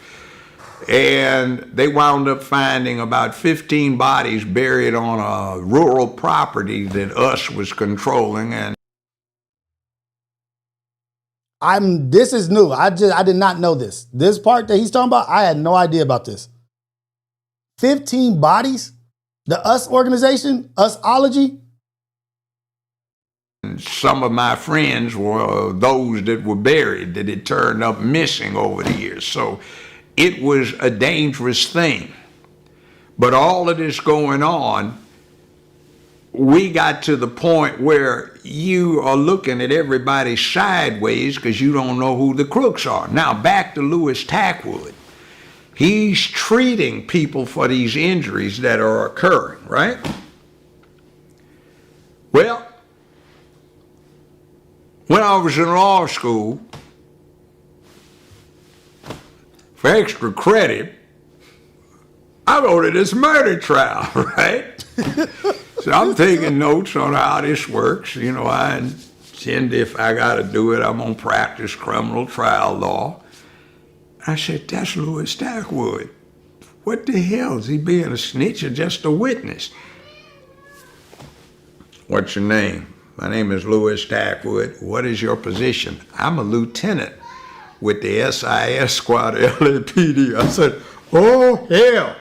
Speaker 4: And they wound up finding about 15 bodies buried on a rural property that US was controlling. And
Speaker 2: this is new. I did not know this. This part that he's talking about, I had no idea about this. 15 bodies? The US organization? Usology?
Speaker 4: and some of my friends were those that were buried, that had turned up missing over the years. So it was a dangerous thing. But all of this going on, we got to the point where you are looking at everybody sideways because you don't know who the crooks are. Now, back to Louis Tackwood. He's treating people for these injuries that are occurring, right? Well, when I was in law school, for extra credit, I wrote it as murder trial, right? So I'm taking notes on how this works. You know, I intend, if I got to do it, I'm going to practice criminal trial law. I said, that's Louis Tackwood. What the hell? Is he being a snitch or just a witness? What's your name? My name is Louis Tackwood. What is your position? I'm a lieutenant with the SIS squad at LAPD. I said, oh, hell,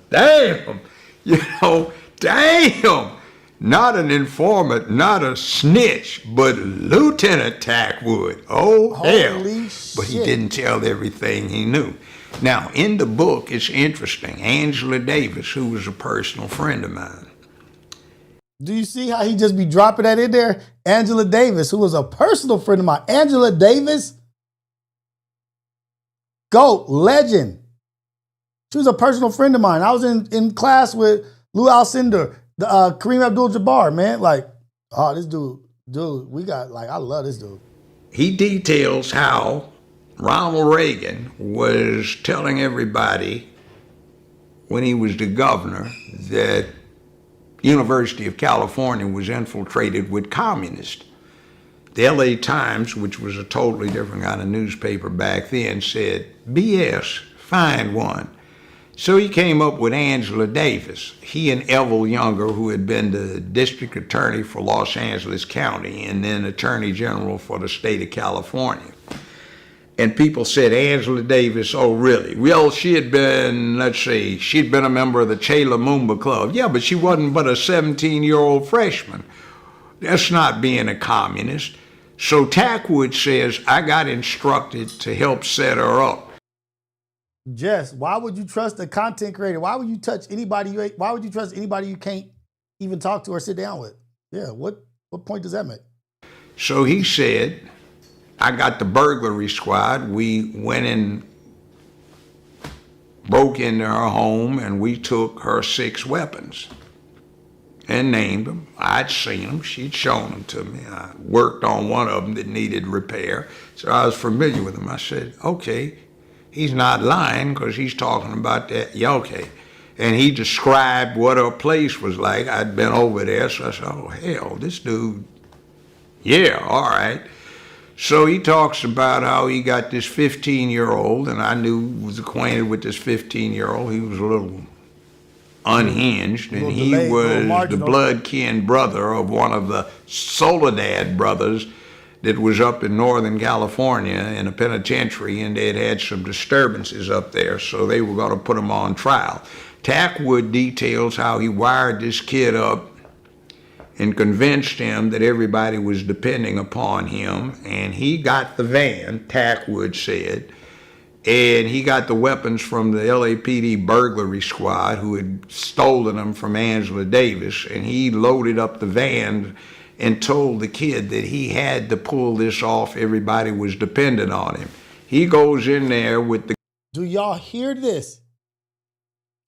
Speaker 4: damn, you know, damn. Not an informant, not a snitch, but Lieutenant Tackwood. Oh, hell. But he didn't tell everything he knew. Now, in the book, it's interesting. Angela Davis, who was a personal friend of mine.
Speaker 2: Do you see how he just be dropping that in there? Angela Davis, who was a personal friend of mine. Angela Davis, GOAT, legend. She was a personal friend of mine. I was in class with Lou Alcindor, Kareem Abdul-Jabbar, man. Like, oh, this dude, we got, like, I love this dude.
Speaker 4: He details how Ronald Reagan was telling everybody when he was the governor that University of California was infiltrated with communists. The LA Times, which was a totally different kind of newspaper back then, said, BS, find one. So he came up with Angela Davis. He and Evel Younger, who had been the district attorney for Los Angeles County and then attorney general for the state of California. And people said, Angela Davis, oh, really? Well, she had been, let's see, she'd been a member of the Che Lumumba Club. Yeah, but she wasn't but a 17-year-old freshman. That's not being a communist. So Tackwood says, I got instructed to help set her up.
Speaker 2: Jess, why would you trust a content creator? Why would you trust anybody you can't even talk to or sit down with? Yeah, what point does that make?
Speaker 4: So he said, I got the burglary squad. We went and broke into her home and we took her 6 weapons and named them. I'd seen them. She'd shown them to me. I worked on one of them that needed repair, so I was familiar with them. I said, okay, he's not lying because he's talking about that. Yeah, okay. And he described what her place was like. I'd been over there, so I said, oh, hell, this dude, yeah, all right. So he talks about how he got this 15-year-old, and I was acquainted with this 15-year-old. He was a little unhinged, and he was the blood kin brother of one of the Soledad brothers that was up in Northern California in a penitentiary, and they'd had some disturbances up there, so they were going to put him on trial. Tackwood details how he wired this kid up and convinced him that everybody was depending upon him, and he got the van, Tackwood said, and he got the weapons from the LAPD burglary squad who had stolen them from Angela Davis, and he loaded up the van and told the kid that he had to pull this off. Everybody was dependent on him. He goes in there with the...
Speaker 2: Do y'all hear this?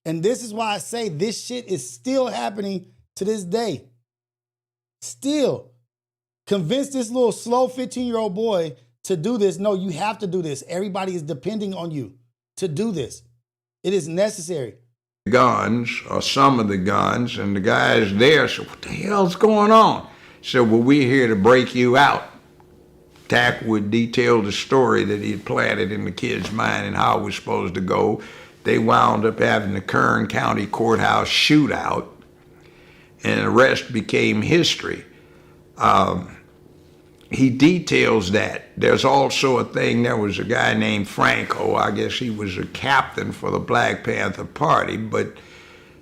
Speaker 2: And this is why I say this shit is still happening to this day. Still. Convince this little slow 15-year-old boy to do this. No, you have to do this. Everybody is depending on you to do this. It is necessary.
Speaker 4: Guns, or some of the guns, and the guys there said, what the hell's going on? Said, well, we're here to break you out. Tackwood detailed the story that he had planted in the kid's mind and how it was supposed to go. They wound up having the Kern County Courthouse shootout, and the rest became history. He details that. There's also a thing, there was a guy named Franco, I guess he was a captain for the Black Panther Party, but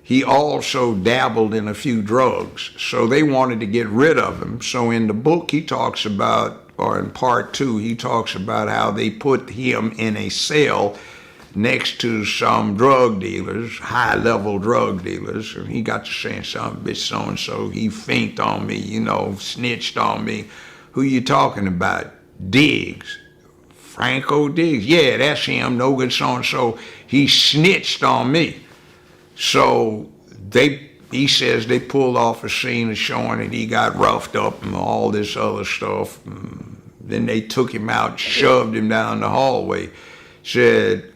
Speaker 4: he also dabbled in a few drugs. So they wanted to get rid of him. So in the book he talks about, or in part 2, he talks about how they put him in a cell next to some drug dealers, high-level drug dealers, and he got to saying something, bitch so-and-so, he finked on me, you know, snitched on me. Who you talking about? Diggs. Franco Diggs. Yeah, that's him, no good so-and-so. He snitched on me. So he says they pulled off a scene of showing that he got roughed up and all this other stuff. Then they took him out, shoved him down the hallway. Said,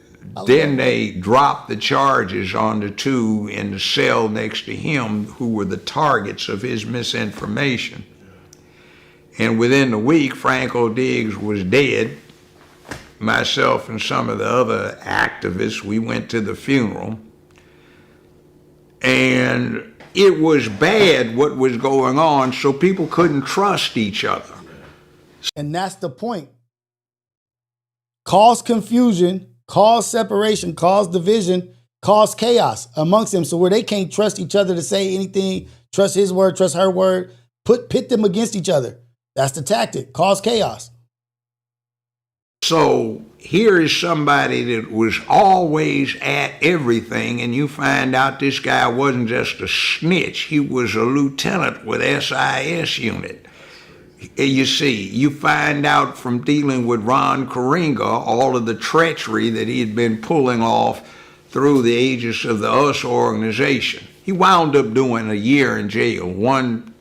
Speaker 4: then they dropped the charges on the 2 in the cell next to him who were the targets of his misinformation. And within a week, Franco Diggs was dead. Myself and some of the other activists, we went to the funeral. And it was bad what was going on, so people couldn't trust each other.
Speaker 2: And that's the point. Cause confusion, cause separation, cause division, cause chaos amongst them. So where they can't trust each other to say anything, trust his word, trust her word, pit them against each other. That's the tactic, cause chaos.
Speaker 4: So here is somebody that was always at everything, and you find out this guy wasn't just a snitch, he was a lieutenant with SIS unit. You see, you find out from dealing with Ron Karenga all of the treachery that he had been pulling off through the aegis of the US organization. He wound up doing a year in jail, 1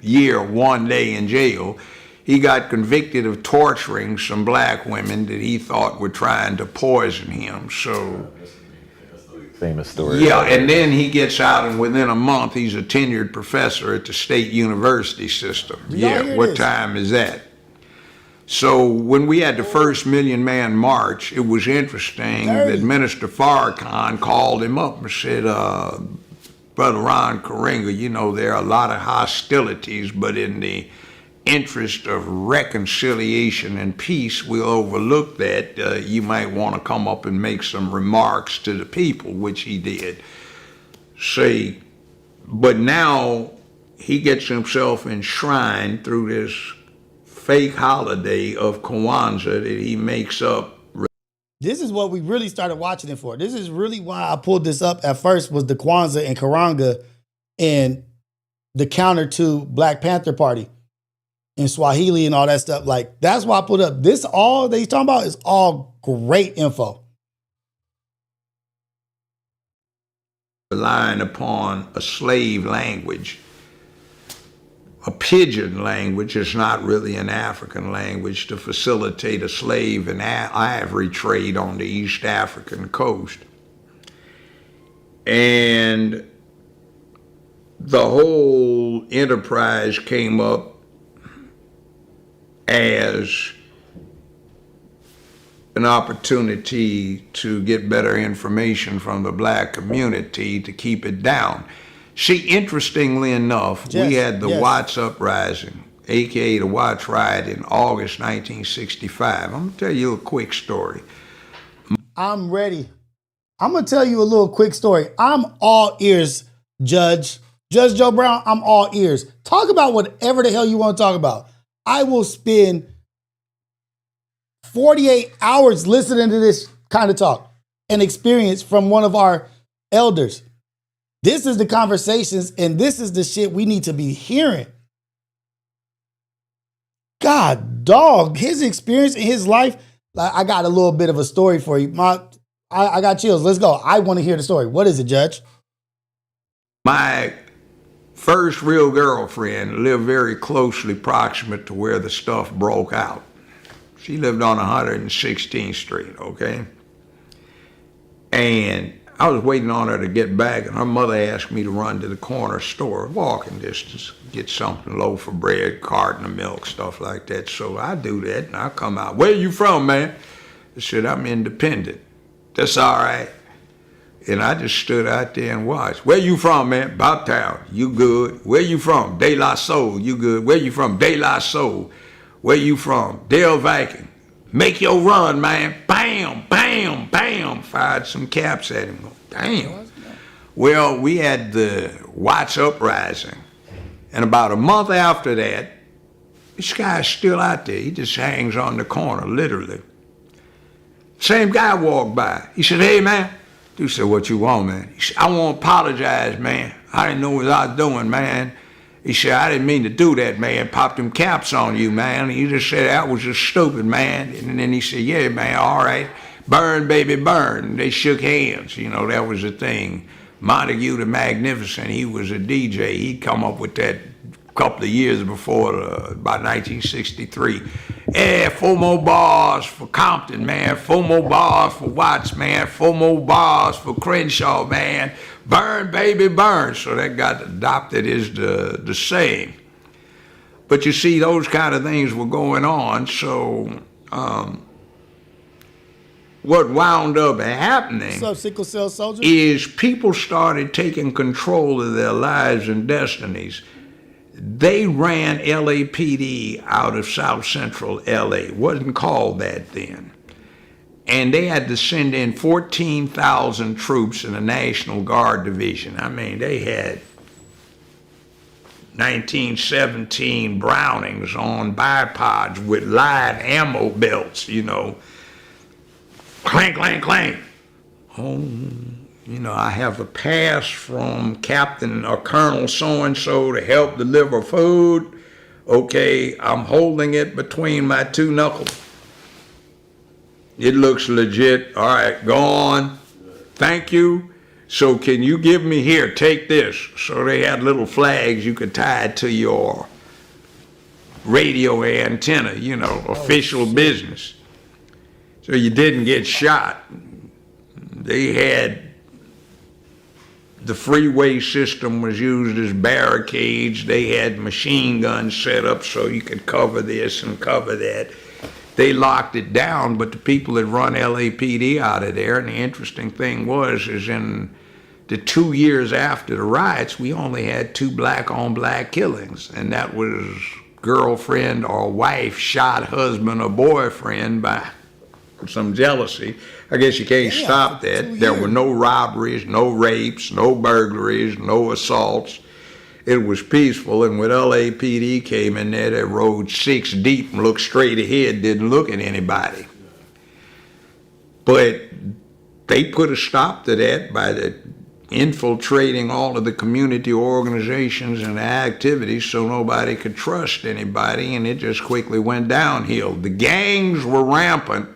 Speaker 4: year, 1 day in jail. He got convicted of torturing some black women that he thought were trying to poison him. So,
Speaker 5: famous story.
Speaker 4: yeah, and then he gets out, and within a month, he's a tenured professor at the state university system. Yeah, what time is that? So when we had the first Million Man March, it was interesting that Minister Farrakhan called him up and said, Brother Ron Karenga, you know, there are a lot of hostilities, but in the interest of reconciliation and peace, we'll overlook that. You might want to come up and make some remarks to the people, which he did. See, but now he gets himself enshrined through this fake holiday of Kwanzaa that he makes up.
Speaker 2: This is what we really started watching it for. This is really why I pulled this up at first, was the Kwanzaa and Karanga and the counter to Black Panther Party in Swahili and all that stuff. Like, that's why I put up this. All that he's talking about is all great info.
Speaker 4: Relying upon a slave language. A pidgin language is not really an African language to facilitate a slave and ivory trade on the East African coast. And the whole enterprise came up as an opportunity to get better information from the black community to keep it down. See, interestingly enough, we had the Watts Uprising, aka the Watts Riot, in August 1965. I'm gonna tell you a quick story.
Speaker 2: I'm ready. I'm gonna tell you a little quick story. I'm all ears, Judge Joe Brown, I'm all ears. Talk about whatever the hell you want to talk about. I will spend 48 hours listening to this kind of talk and experience from one of our elders. This is the conversations, and this is the shit we need to be hearing. God, dog, his experience in his life. I got a little bit of a story for you. I got chills. Let's go. I want to hear the story. What is it, Judge?
Speaker 4: My first real girlfriend lived very closely proximate to where the stuff broke out. She lived on 116th Street, okay? And I was waiting on her to get back, and her mother asked me to run to the corner store, walking distance, get something, loaf of bread, carton of milk, stuff like that. So I do that, and I come out. Where you from, man? I said, I'm independent. That's all right. And I just stood out there and watched. Where you from, man? Bobtown. You good? Where you from? De La Soul. You good? Where you from? De La Soul. Where you from? Dale Viking. Make your run, man. Bam, bam, bam. Fired some caps at him. Damn. Well, we had the Watts Uprising, and about a month after that, this guy's still out there. He just hangs on the corner, literally. Same guy walked by. He said, "Hey, man." Dude said, "What you want, man?" He said, "I want to apologize, man. I didn't know what I was doing, man." He said, "I didn't mean to do that, man. Pop them caps on you, man." He just said, "That was just stupid, man." And then he said, "Yeah, man, all right. Burn, baby, burn." And they shook hands. You know, that was the thing. Montague the Magnificent, he was a DJ. He'd come up with that a couple of years before, about 1963. "Yeah, 4 more bars for Compton, man. 4 more bars for Watts, man. 4 more bars for Crenshaw, man. Burn, baby, burn." So that got adopted as the saying. But you see, those kind of things were going on. So what wound up happening
Speaker 2: What's up, sickle cell soldier?
Speaker 4: is people started taking control of their lives and destinies. They ran LAPD out of South Central LA. It wasn't called that then. And they had to send in 14,000 troops in the National Guard Division. I mean, they had 1917 Brownings on bipods with live ammo belts, you know. Clank, clank, clank. "Oh, you know, I have a pass from Captain or Colonel so-and-so to help deliver food. Okay, I'm holding it between my 2 knuckles. It looks legit. All right, go on. Thank you. So can you give me here, take this." So they had little flags you could tie to your radio antenna, you know, official business. So you didn't get shot. They had, the freeway system was used as barricades. They had machine guns set up so you could cover this and cover that. They locked it down, but the people had run LAPD out of there. And the interesting thing is in the 2 years after the riots, we only had 2 black-on-black killings. And that was girlfriend or wife shot husband or boyfriend by some jealousy. I guess you can't stop that. There were no robberies, no rapes, no burglaries, no assaults. It was peaceful, and when LAPD came in there, they rode 6 deep and looked straight ahead, didn't look at anybody. But they put a stop to that by infiltrating all of the community organizations and activities so nobody could trust anybody, and it just quickly went downhill. The gangs were rampant.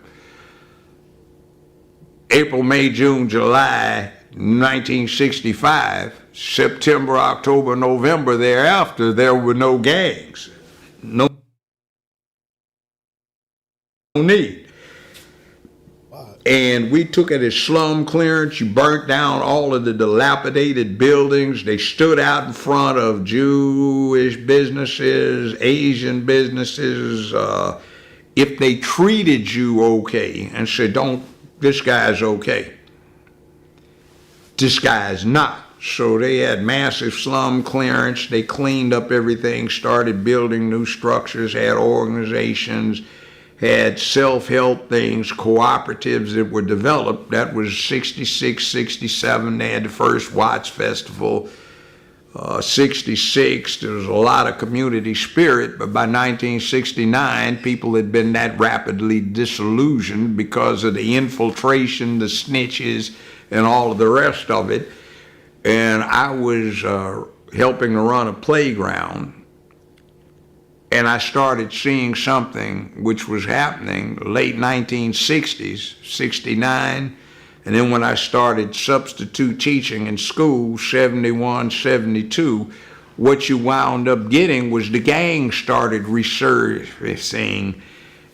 Speaker 4: April, May, June, July, 1965, September, October, November thereafter, there were no gangs. No need. And we took it as slum clearance. You burnt down all of the dilapidated buildings. They stood out in front of Jewish businesses, Asian businesses. If they treated you okay and said, this guy's okay, this guy's not. So they had massive slum clearance. They cleaned up everything, started building new structures, had organizations, had self-help things, cooperatives that were developed. That was 66, 67. They had the first Watts Festival. 66, there was a lot of community spirit, but by 1969, people had been that rapidly disillusioned because of the infiltration, the snitches, and all of the rest of it. And I was helping to run a playground, and I started seeing something which was happening late 1960s, 69, and then when I started substitute teaching in school, 71, 72, what you wound up getting was the gangs started resurfacing,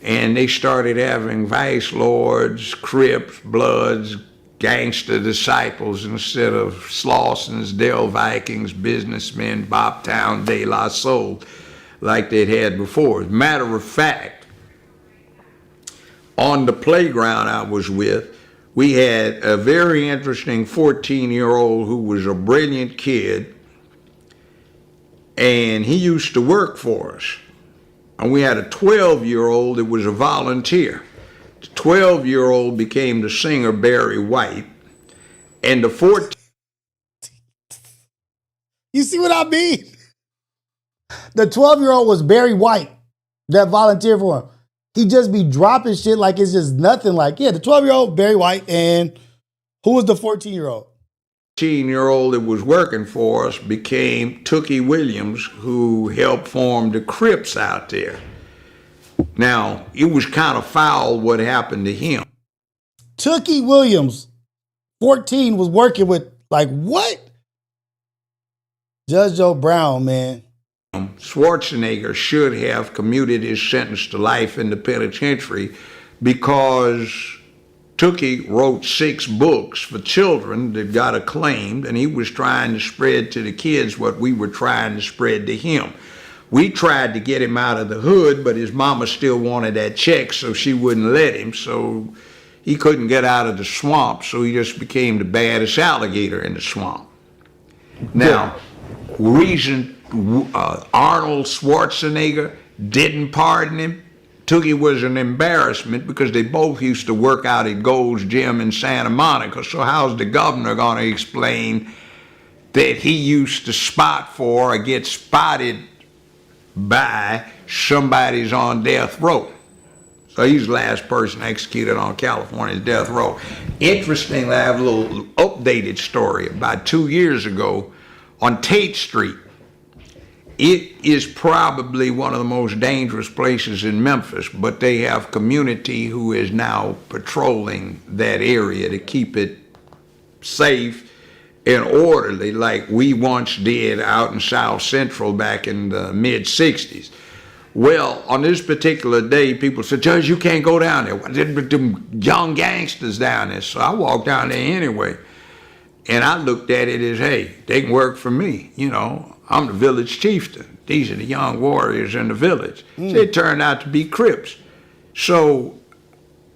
Speaker 4: and they started having vice lords, Crips, Bloods, gangster disciples instead of Slausons, Dale Vikings, businessmen, Bobtown, De La Soul, like they'd had before. As a matter of fact, on the playground I was with, we had a very interesting 14-year-old who was a brilliant kid, and he used to work for us. And we had a 12-year-old that was a volunteer. The 12-year-old became the singer Barry White, and the 14...
Speaker 2: You see what I mean? The 12-year-old was Barry White that volunteered for him. He just be dropping shit like it's just nothing. Like, yeah, the 12-year-old, Barry White, and who was the 14-year-old?
Speaker 4: 14-year-old that was working for us became Tookie Williams, who helped form the Crips out there. Now, it was kind of foul what happened to him.
Speaker 2: Tookie Williams, 14, was working with, like, what? Judge Joe Brown, man.
Speaker 4: Schwarzenegger should have commuted his sentence to life in the penitentiary because Tookie wrote 6 books for children that got acclaimed, and he was trying to spread to the kids what we were trying to spread to him. We tried to get him out of the hood, but his mama still wanted that check, so she wouldn't let him, so he couldn't get out of the swamp, so he just became the baddest alligator in the swamp. Now, reason Arnold Schwarzenegger didn't pardon him, Tookie was an embarrassment because they both used to work out at Gold's Gym in Santa Monica. So how's the governor going to explain that he used to spot for or get spotted by somebody's on death row? So he's the last person executed on California's death row. Interestingly, I have a little updated story. About 2 years ago on Tate Street, it is probably one of the most dangerous places in Memphis, but they have community who is now patrolling that area to keep it safe and orderly like we once did out in South Central back in the mid-60s. Well, on this particular day, people said, Judge, you can't go down there. Them young gangsters down there. So I walked down there anyway. And I looked at it as, hey, they can work for me, you know. I'm the village chieftain. These are the young warriors in the village. So it turned out to be Crips. So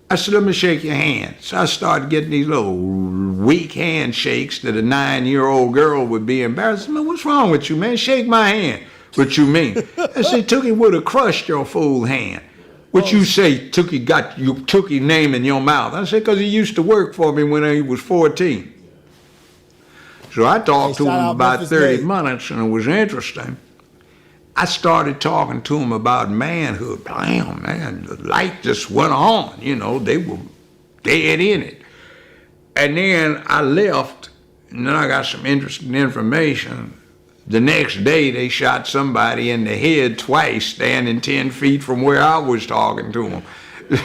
Speaker 4: I said, let me shake your hand. So I started getting these little weak handshakes that a 9-year-old girl would be embarrassed. Man, what's wrong with you, man? Shake my hand. What you mean? I said, Tookie would have crushed your fool hand. What you say, Tookie got your Tookie name in your mouth? I said, because he used to work for me when he was 14. So I talked to him about 30 minutes, and it was interesting. I started talking to him about manhood. Damn, man, the light just went on. You know, they were dead in it. And then I left, and then I got some interesting information. The next day, they shot somebody in the head twice, standing 10 feet from where I was talking to him.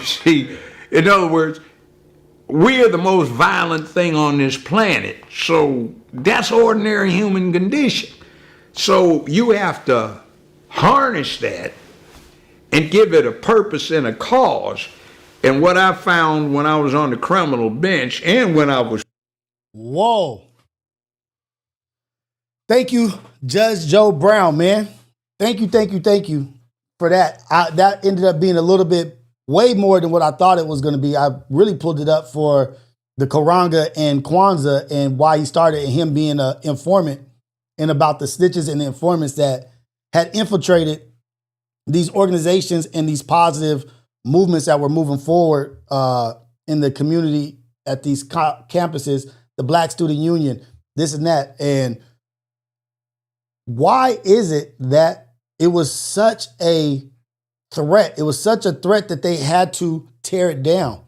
Speaker 4: See, in other words, we're the most violent thing on this planet. So that's ordinary human condition. So you have to harness that and give it a purpose and a cause. And what I found when I was on the criminal bench and when I was...
Speaker 2: Whoa. Thank you, Judge Joe Brown, man. Thank you for that. That ended up being a little bit way more than what I thought it was going to be. I really pulled it up for the Karanga and Kwanzaa and why he started and him being an informant and about the snitches and the informants that had infiltrated these organizations and these positive movements that were moving forward in the community at these campuses, the Black Student Union, this and that. And why is it that it was such a threat? It was such a threat that they had to tear it down.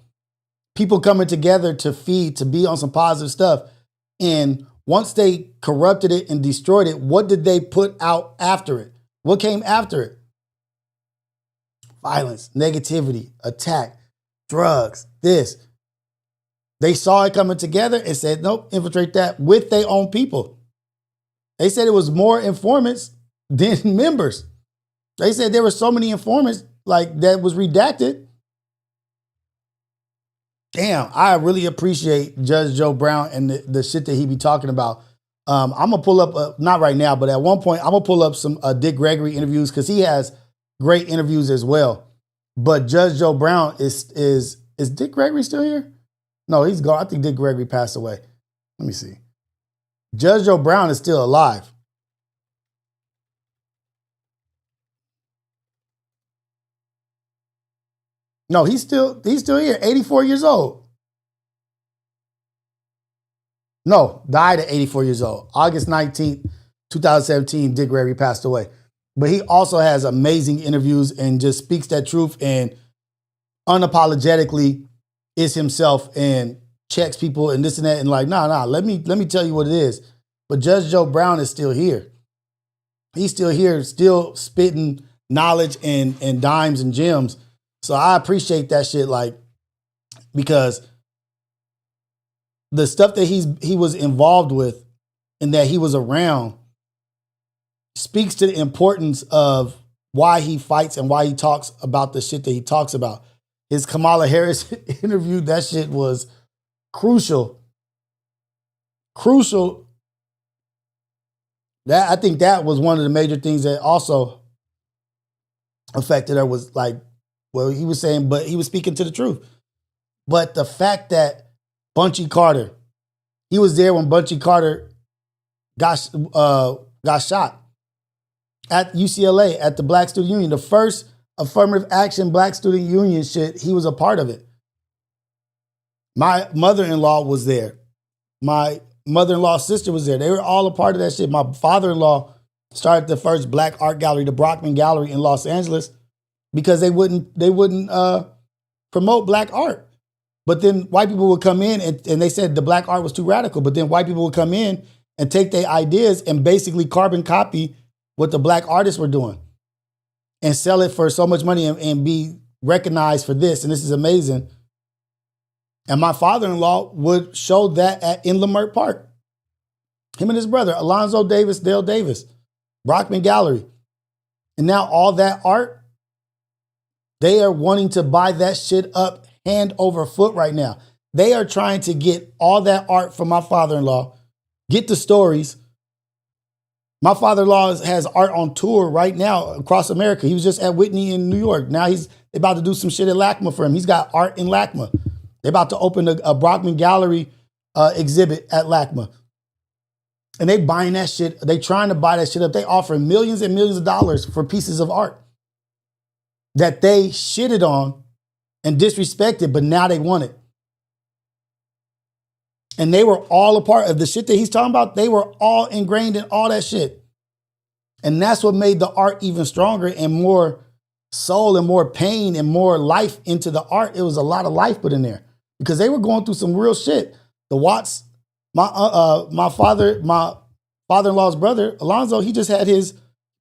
Speaker 2: People coming together to feed, to be on some positive stuff. And once they corrupted it and destroyed it, what did they put out after it? What came after it? Violence, negativity, attack, drugs, this. They saw it coming together and said, nope, infiltrate that with their own people. They said it was more informants than members. They said there were so many informants like that was redacted. Damn, I really appreciate Judge Joe Brown and the shit that he be talking about. I'm gonna pull up, not right now, but at one point I'm gonna pull up some Dick Gregory interviews because he has great interviews as well. But Judge Joe Brown is Dick Gregory still here? No, he's gone. I think Dick Gregory passed away. Let me see. Judge Joe Brown is still alive. No, he's still here, 84 years old. No, died at 84 years old, August 19th, 2017, Dick Gregory passed away. But he also has amazing interviews and just speaks that truth and unapologetically is himself and checks people and this and that and like, nah, let me tell you what it is. But Judge Joe Brown is still here. He's still here, still spitting knowledge and dimes and gems. So I appreciate that shit, like, because the stuff that he was involved with and that he was around speaks to the importance of why he fights and why he talks about the shit that he talks about. His Kamala Harris interview, that shit was crucial. Crucial. I think that was one of the major things that also affected her was like, well, he was saying, but he was speaking to the truth. But the fact that Bunchy Carter, he was there when Bunchy Carter got shot at UCLA at the Black Student Union. The first affirmative action Black Student Union shit, he was a part of it. My mother-in-law was there. My mother-in-law's sister was there. They were all a part of that shit. My father-in-law started the first Black art gallery, the Brockman Gallery in Los Angeles, because they wouldn't promote Black art. But then white people would come in and they said the Black art was too radical. But then white people would come in and take their ideas and basically carbon copy what the Black artists were doing and sell it for so much money and be recognized for this. And this is amazing. And my father-in-law would show that in Leimert Park. Him and his brother, Alonzo Davis, Dale Davis, Brockman Gallery. And now all that art, they are wanting to buy that shit up hand over foot right now. They are trying to get all that art from my father-in-law, get the stories. My father-in-law has art on tour right now across America. He was just at Whitney in New York. Now he's about to do some shit at LACMA for him. He's got art in LACMA. They're about to open a Brockman Gallery exhibit at LACMA. And they buying that shit. They trying to buy that shit up. They offering millions and millions of dollars for pieces of art that they shitted on and disrespected, but now they want it. And they were all a part of the shit that he's talking about. They were all ingrained in all that shit. And that's what made the art even stronger and more soul and more pain and more life into the art. It was a lot of life put in there because they were going through some real shit. The Watts, my father-in-law's brother, Alonzo, he just had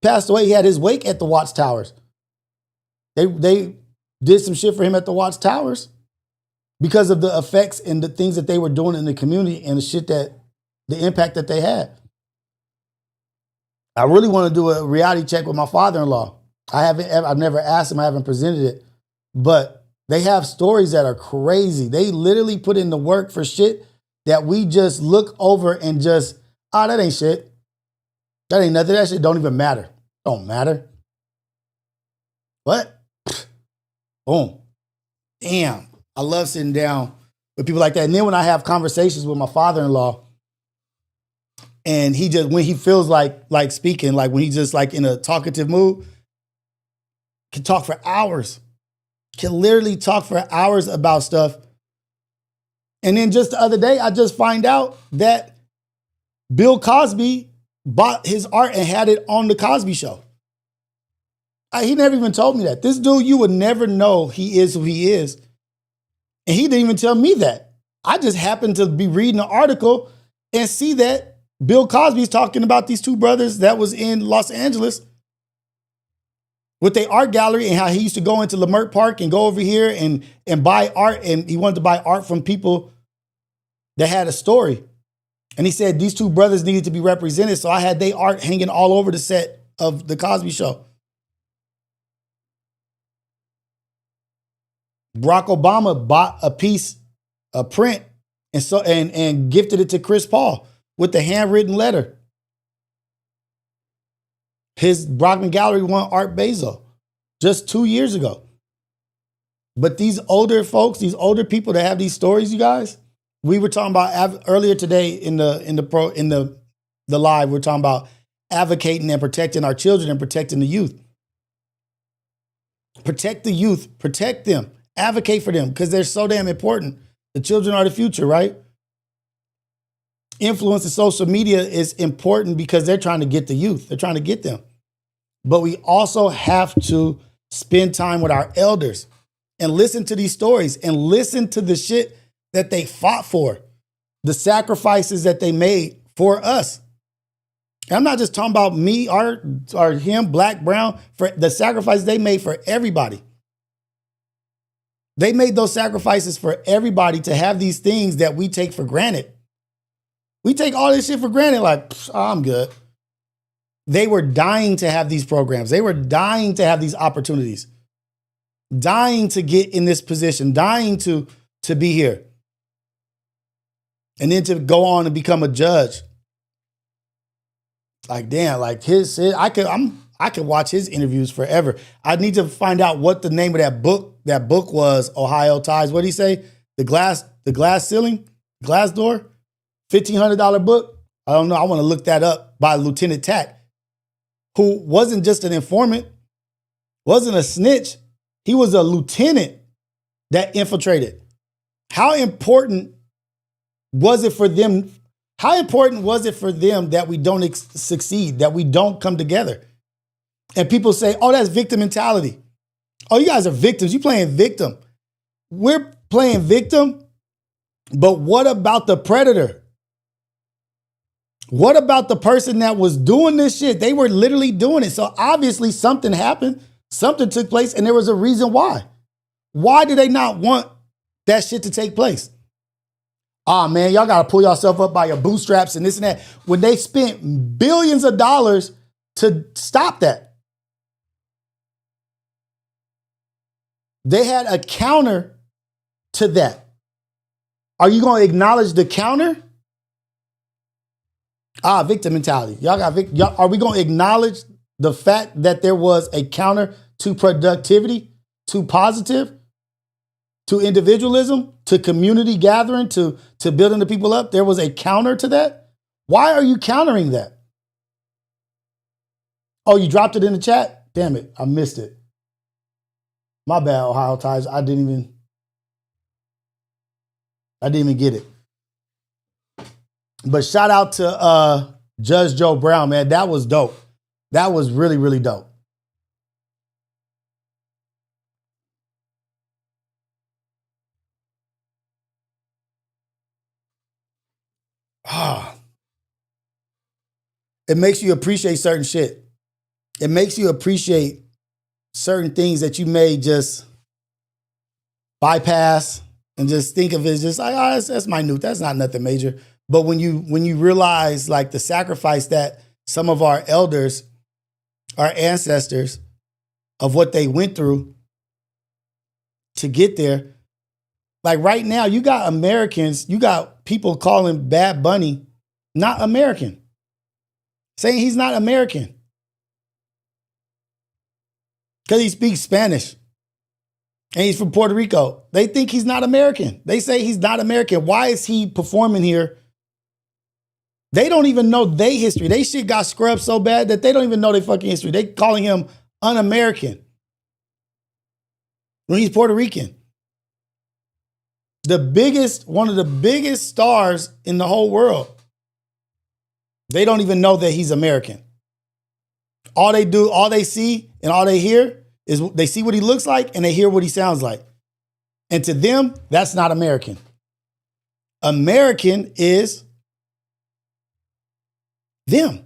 Speaker 2: passed away. He had his wake at the Watts Towers. They did some shit for him at the Watts Towers because of the effects and the things that they were doing in the community and the impact that they had. I really want to do a reality check with my father-in-law. I've never asked him, I haven't presented it, but they have stories that are crazy. They literally put in the work for shit that we just look over and just, that ain't shit. That ain't nothing. That shit don't even matter. Don't matter. What? Boom. Damn. I love sitting down with people like that. And then when I have conversations with my father-in-law, and when he feels like speaking, like when he's just like in a talkative mood, can talk for hours. Can literally talk for hours about stuff. And then just the other day, I just find out that Bill Cosby bought his art and had it on the Cosby Show. He never even told me that. This dude, you would never know he is who he is. And he didn't even tell me that. I just happened to be reading an article and see that Bill Cosby's talking about these two brothers that was in Los Angeles with their art gallery and how he used to go into Leimert Park and go over here and buy art. And he wanted to buy art from people that had a story. And he said these two brothers needed to be represented. So I had their art hanging all over the set of the Cosby Show. Barack Obama bought a print, and gifted it to Chris Paul with the handwritten letter. His Brockman Gallery won Art Basel just 2 years ago. But these older folks, these older people that have these stories, you guys, we were talking about earlier today in the live. We're talking about advocating and protecting our children and protecting the youth. Protect the youth, protect them. Advocate for them because they're so damn important. The children are the future, right? influence in social media is important because they're trying to get the youth. They're trying to get them. But we also have to spend time with our elders and listen to these stories and listen to the shit that they fought for, the sacrifices that they made for us. And I'm not just talking about me or him, black, brown, for the sacrifices they made for everybody. They made those sacrifices for everybody to have these things that we take for granted. We take all this shit for granted, like, I'm good. They were dying to have these programs. They were dying to have these opportunities, dying to get in this position, dying to be here. And then to go on and become a judge. Like, damn, like I could watch his interviews forever. I need to find out what the name of that book was, Ohio Ties. What did he say? The glass ceiling, glass door, $1,500 book. I don't know. I want to look that up by Lieutenant Tack, who wasn't just an informant, wasn't a snitch. He was a lieutenant that infiltrated. How important was it for them? How important was it for them that we don't succeed, that we don't come together? And people say, oh, that's victim mentality. Oh, you guys are victims. You playing victim. We're playing victim. But what about the predator? What about the person that was doing this shit? They were literally doing it. So obviously something happened. Something took place, and there was a reason why. Why do they not want that shit to take place? Ah, man, y'all got to pull yourself up by your bootstraps and this and that. When they spent billions of dollars to stop that. They had a counter to that. Are you going to acknowledge the counter? Victim mentality. Are we going to acknowledge the fact that there was a counter to productivity, to positive, to individualism, to community gathering, to building the people up? There was a counter to that. Why are you countering that? Oh, you dropped it in the chat? Damn it, I missed it. My bad, Ohio Ties. I didn't even get it. But shout out to Judge Joe Brown, man. That was dope. That was really, really dope. It makes you appreciate certain shit. It makes you appreciate certain things that you may just bypass and just think of it as just like, oh, that's minute. That's not nothing major. But when you realize like the sacrifice that some of our elders, our ancestors, of what they went through to get there. Like right now, you got Americans, you got people calling Bad Bunny not American, saying he's not American because he speaks Spanish and he's from Puerto Rico. They think he's not American. They say he's not American. Why is he performing here? They don't even know their history. They shit got scrubbed so bad that they don't even know their fucking history. They calling him un-American when he's Puerto Rican. One of the biggest stars in the whole world. They don't even know that he's American. All they see and all they hear is they see what he looks like and they hear what he sounds like. And to them, that's not American. American is them.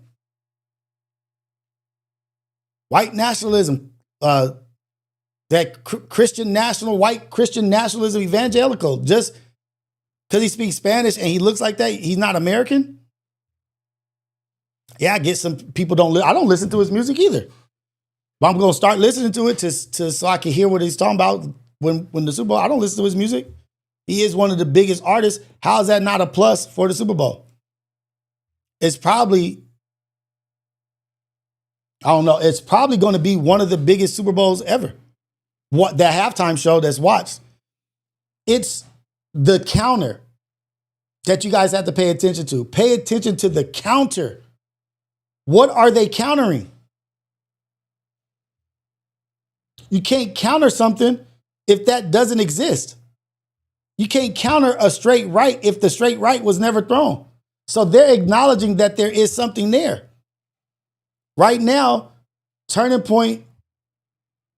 Speaker 2: White nationalism, that Christian white Christian nationalism, evangelical, just because he speaks Spanish and he looks like that, he's not American. Yeah, I get some people I don't listen to his music either. But I'm going to start listening to it so I can hear what he's talking about when the Super Bowl. I don't listen to his music. He is one of the biggest artists. How is that not a plus for the Super Bowl? It's probably, I don't know, it's probably going to be one of the biggest Super Bowls ever. What that halftime show that's watched. It's the counter that you guys have to pay attention to. Pay attention to the counter. What are they countering? You can't counter something if that doesn't exist. You can't counter a straight right if the straight right was never thrown. So they're acknowledging that there is something there. Right now, Turning Point,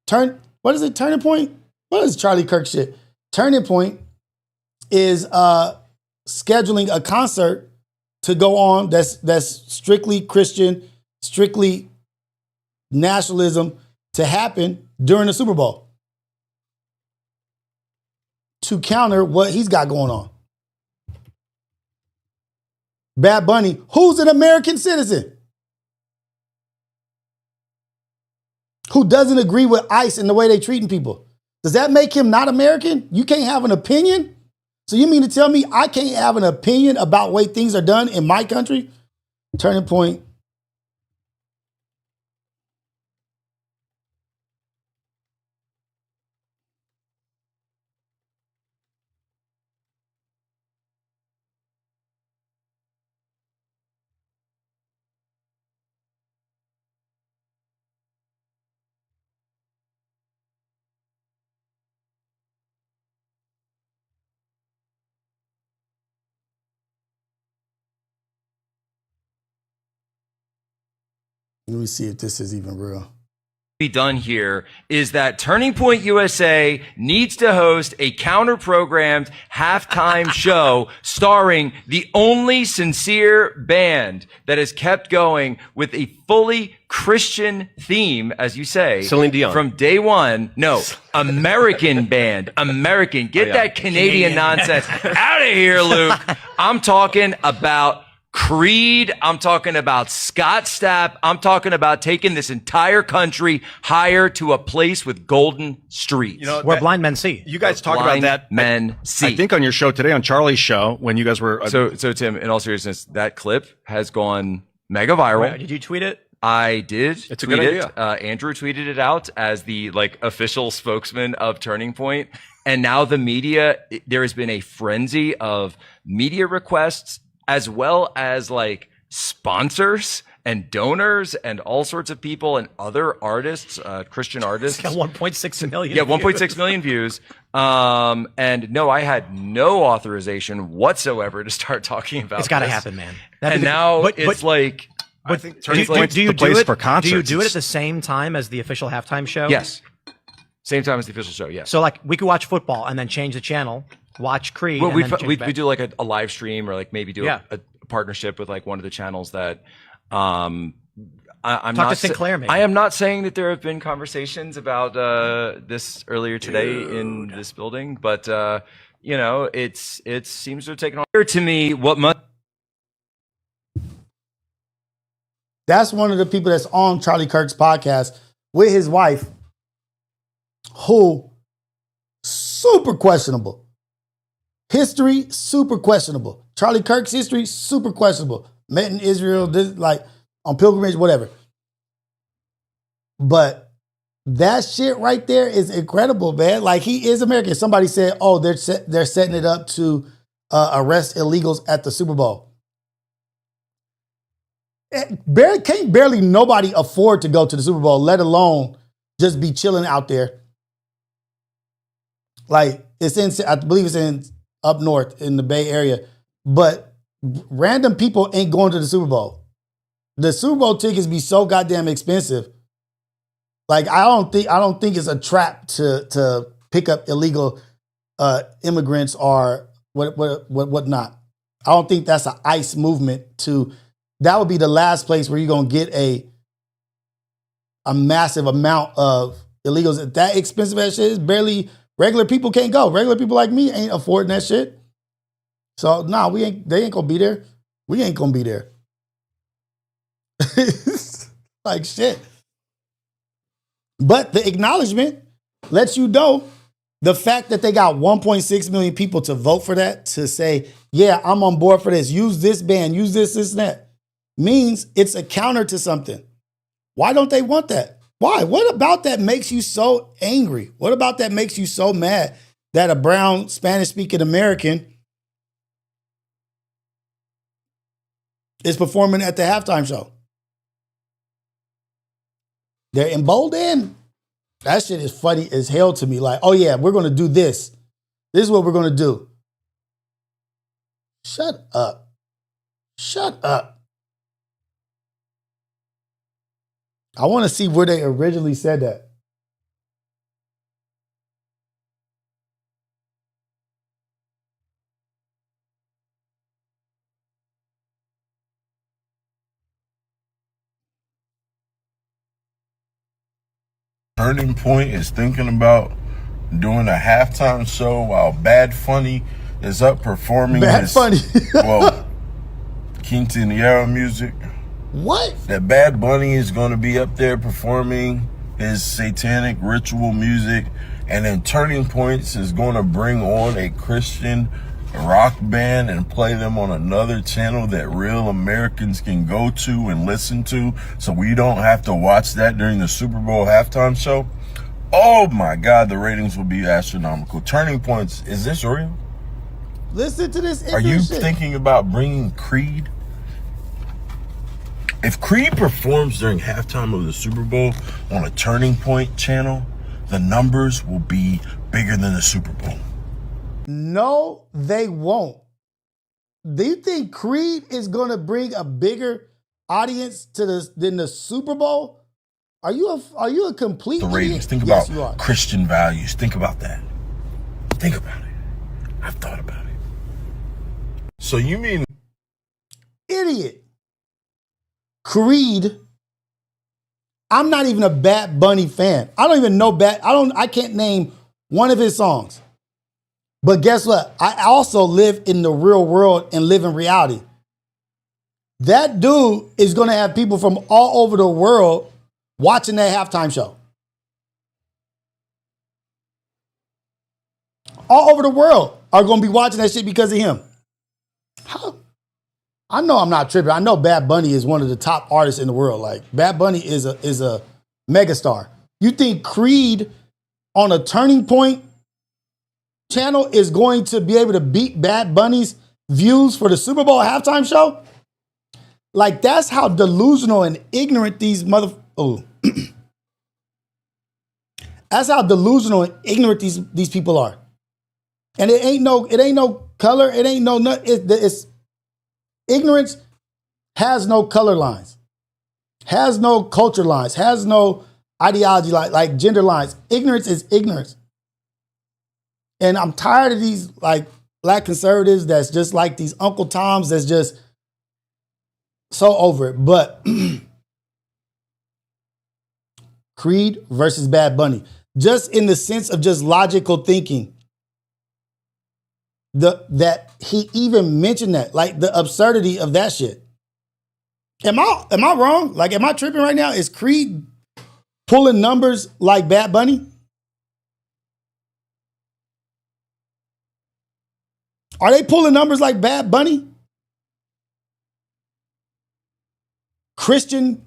Speaker 2: what is it, Turning Point? What is Charlie Kirk shit? Turning Point is scheduling a concert to go on that's strictly Christian, strictly nationalism to happen during the Super Bowl to counter what he's got going on. Bad Bunny, who's an American citizen, who doesn't agree with ICE and the way they're treating people. Does that make him not American? You can't have an opinion? So you mean to tell me I can't have an opinion about the way things are done in my country? Turning Point. Let me see if this is even real.
Speaker 6: Be done here is that Turning Point USA needs to host a counter-programmed halftime show starring the only sincere band that has kept going with a fully Christian theme, as you say,
Speaker 7: Celine Dion.
Speaker 6: from day one. No, American band, American. Get that Canadian nonsense out of here, Luke. I'm talking about Creed, I'm talking about Scott Stapp, I'm talking about taking this entire country higher to a place with golden streets.
Speaker 7: You know,
Speaker 8: Where blind men see.
Speaker 7: you guys talk about that.
Speaker 6: Men see.
Speaker 7: I think on your show today, on Charlie's show, when you guys were
Speaker 6: So Tim, in all seriousness, that clip has gone mega viral.
Speaker 8: Did you tweet it?
Speaker 6: I did.
Speaker 7: It's a
Speaker 6: tweet
Speaker 7: good
Speaker 6: it.
Speaker 7: idea.
Speaker 6: Andrew tweeted it out as the official spokesman of Turning Point. And now the media, there has been a frenzy of media requests as well as sponsors and donors and all sorts of people and other artists, Christian artists.
Speaker 8: It's got 1.6 million.
Speaker 6: Yeah, 1.6 million views. And no, I had no authorization whatsoever to start talking about
Speaker 8: It's got to
Speaker 6: this.
Speaker 8: happen, man.
Speaker 6: And now it's like,
Speaker 7: I think Turning
Speaker 8: do
Speaker 7: Point's
Speaker 8: you
Speaker 7: the place
Speaker 8: do it
Speaker 7: for concerts.
Speaker 8: Do you do it at the same time as the official halftime show?
Speaker 6: yes. Same time as the official show, yes.
Speaker 8: So we could watch football and then change the channel, watch Creed.
Speaker 6: Well,
Speaker 8: and then change
Speaker 6: we
Speaker 8: back.
Speaker 6: do a live stream or maybe do
Speaker 8: Yeah.
Speaker 6: a partnership with one of the channels that I'm
Speaker 8: Talk
Speaker 6: not
Speaker 8: to Sinclair, maybe.
Speaker 6: I am not saying that there have been conversations about this earlier today in this building, but it seems to have taken on to me what must.
Speaker 2: That's one of the people that's on Charlie Kirk's podcast with his wife, who super questionable. History, super questionable. Charlie Kirk's history, super questionable. Met in Israel, on pilgrimage, whatever. But that shit right there is incredible, man. He is American. Somebody said, oh, they're setting it up to arrest illegals at the Super Bowl. Can't barely nobody afford to go to the Super Bowl, let alone just be chilling out there. It's in, I believe it's in up north in the Bay Area, but random people ain't going to the Super Bowl. The Super Bowl tickets be so goddamn expensive. I don't think it's a trap to pick up illegal immigrants or what not. I don't think that's an ICE movement that would be the last place where you're gonna get a massive amount of illegals. That expensive ass shit is barely. Regular people can't go. Regular people like me ain't affording that shit. So they ain't gonna be there. We ain't gonna be there. Shit. But the acknowledgement lets you know the fact that they got 1.6 million people to vote for that, to say, yeah, I'm on board for this. Use this band, use this, and that. Means it's a counter to something. Why don't they want that? Why? What about that makes you so angry? What about that makes you so mad that a brown Spanish-speaking American is performing at the halftime show? They're emboldened. That shit is funny as hell to me. Oh yeah, we're going to do this. This is what we're going to do. Shut up. Shut up. I want to see where they originally said that.
Speaker 9: Turning Point is thinking about doing a halftime show while Bad Funny is up performing
Speaker 2: Bad Funny.
Speaker 9: well, quinceañera music.
Speaker 2: What?
Speaker 9: That Bad Bunny is going to be up there performing his satanic ritual music, and then Turning Points is going to bring on a Christian rock band and play them on another channel that real Americans can go to and listen to, so we don't have to watch that during the Super Bowl halftime show. Oh my God, the ratings will be astronomical. Turning Points, is this real?
Speaker 2: Listen to this.
Speaker 9: Are you
Speaker 2: shit.
Speaker 9: thinking about bringing Creed? If Creed performs during halftime of the Super Bowl on a Turning Point channel, the numbers will be bigger than the Super Bowl.
Speaker 2: No, they won't. Do you think Creed is going to bring a bigger audience than the Super Bowl? Are you a complete
Speaker 9: The ratings.
Speaker 2: idiot?
Speaker 9: Think
Speaker 2: Yes, you
Speaker 9: about
Speaker 2: are.
Speaker 9: Christian values. Think about that. Think about it. I've thought about it. So you mean
Speaker 2: Idiot. Creed. I'm not even a Bad Bunny fan. I don't even know I can't name one of his songs. But guess what? I also live in the real world and live in reality. That dude is going to have people from all over the world watching that halftime show. All over the world are going to be watching that shit because of him. How? I know I'm not tripping. I know Bad Bunny is one of the top artists in the world. Like, Bad Bunny is a megastar. You think Creed on a Turning Point channel is going to be able to beat Bad Bunny's views for the Super Bowl halftime show? Like, that's how delusional and ignorant these that's how delusional and ignorant these people are. And it ain't no color. It ain't no it's ignorance has no color lines, has no culture lines, has no ideology like gender lines. Ignorance is ignorance. And I'm tired of these like black conservatives that's just like these Uncle Toms that's just so over it. But Creed versus Bad Bunny, just in the sense of just logical thinking. That he even mentioned that, like the absurdity of that shit. Am I wrong? Like, am I tripping right now? Is Creed pulling numbers like Bad Bunny? Are they pulling numbers like Bad Bunny? Christian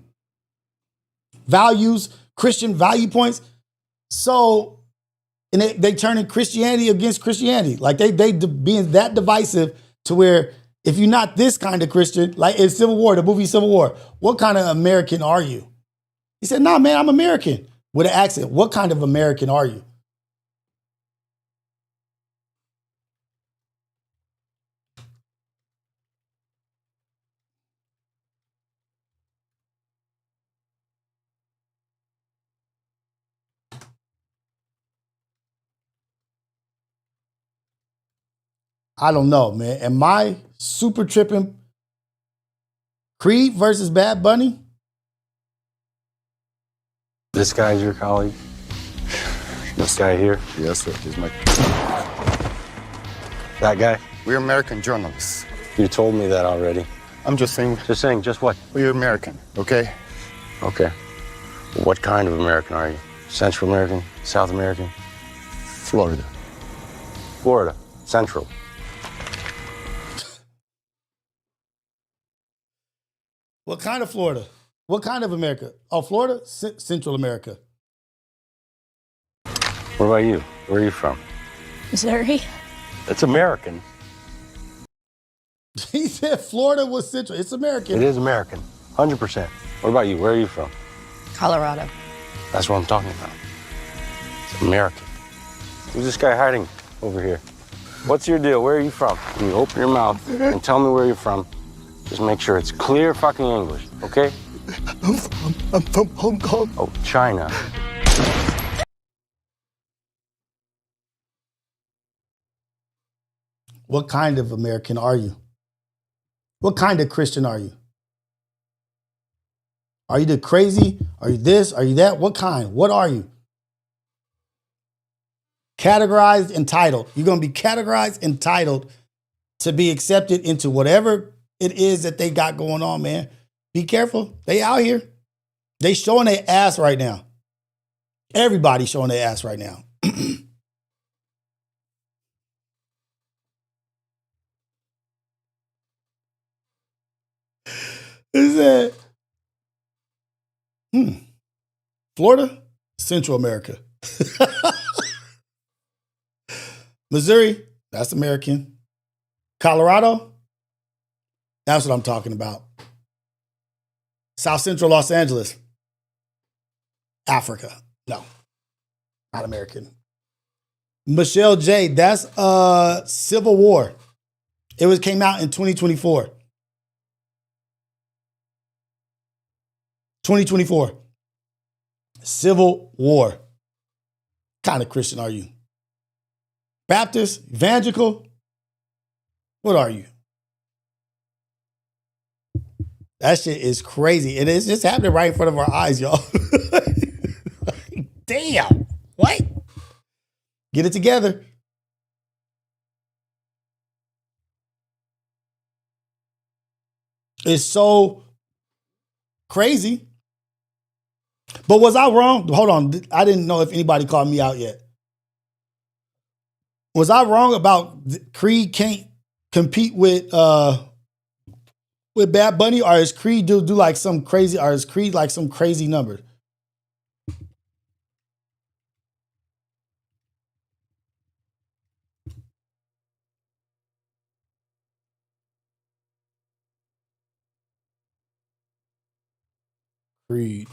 Speaker 2: values, Christian value points. So, and they turning Christianity against Christianity. Like they being that divisive to where if you're not this kind of Christian, like in Civil War, the movie Civil War, what kind of American are you? He said, nah, man, I'm American. With an accent. What kind of American are you? I don't know, man. Am I super tripping? Creed versus Bad Bunny?
Speaker 10: This guy's your colleague? This guy here?
Speaker 11: Yes, sir. He's my...
Speaker 10: That guy?
Speaker 11: We're American journalists.
Speaker 10: You told me that already.
Speaker 11: I'm just saying...
Speaker 10: Just saying, just what?
Speaker 11: We're American, okay?
Speaker 10: Okay. What kind of American are you? Central American? South American?
Speaker 11: Florida.
Speaker 10: Florida. Central.
Speaker 2: What kind of Florida? What kind of America? Oh, Florida? Central America.
Speaker 10: What about you? Where are you from?
Speaker 12: Missouri.
Speaker 10: It's American.
Speaker 2: He said Florida was central. It's American.
Speaker 10: It is American. 100%. What about you? Where are you from?
Speaker 12: Colorado.
Speaker 10: That's what I'm talking about. It's American. Who's this guy hiding over here? What's your deal? Where are you from? You open your mouth and tell me where you're from. Just make sure it's clear fucking English, okay?
Speaker 11: I'm from Hong Kong.
Speaker 10: Oh, China.
Speaker 2: What kind of American are you? What kind of Christian are you? Are you the crazy? Are you this? Are you that? What kind? What are you? Categorized, entitled. You're going to be categorized, entitled to be accepted into whatever it is that they got going on, man. Be careful. They out here. They showing their ass right now. Everybody's showing their ass right now. Is that Florida? Central America. Missouri, that's American. Colorado, that's what I'm talking about. South Central Los Angeles, Africa. No, not American. Michelle J, that's Civil War. It came out in 2024. 2024. Civil War. What kind of Christian are you? Baptist? Evangelical? What are you? That shit is crazy. And it's just happening right in front of our eyes, y'all. Damn. What? Get it together. It's so crazy. But was I wrong? Hold on. I didn't know if anybody called me out yet. Was I wrong about Creed can't compete with Bad Bunny, or is Creed do like some crazy, or is Creed like some crazy number? Creed.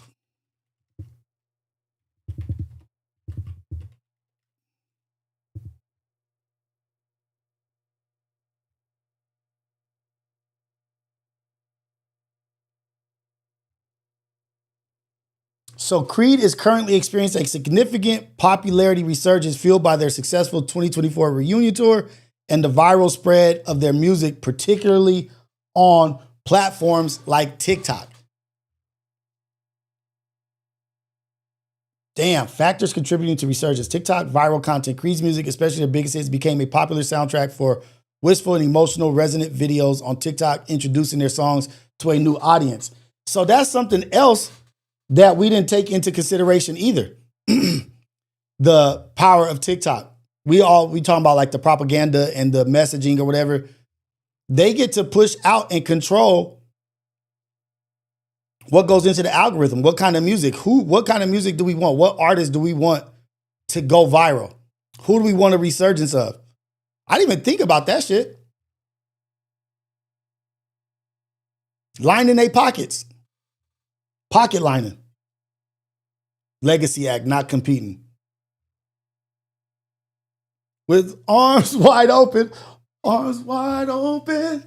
Speaker 2: So Creed is currently experiencing a significant popularity resurgence fueled by their successful 2024 reunion tour and the viral spread of their music, particularly on platforms like TikTok. Damn, factors contributing to resurgence. TikTok viral content. Creed's music, especially their biggest hits, became a popular soundtrack for wistful and emotional resonant videos on TikTok, introducing their songs to a new audience. So that's something else that we didn't take into consideration either. The power of TikTok. We talking about like the propaganda and the messaging or whatever. They get to push out and control what goes into the algorithm. What kind of music? What kind of music do we want? What artists do we want to go viral? Who do we want a resurgence of? I didn't even think about that shit. Lining their pockets. Pocket lining. Legacy Act, not competing. With arms wide open. Arms wide open.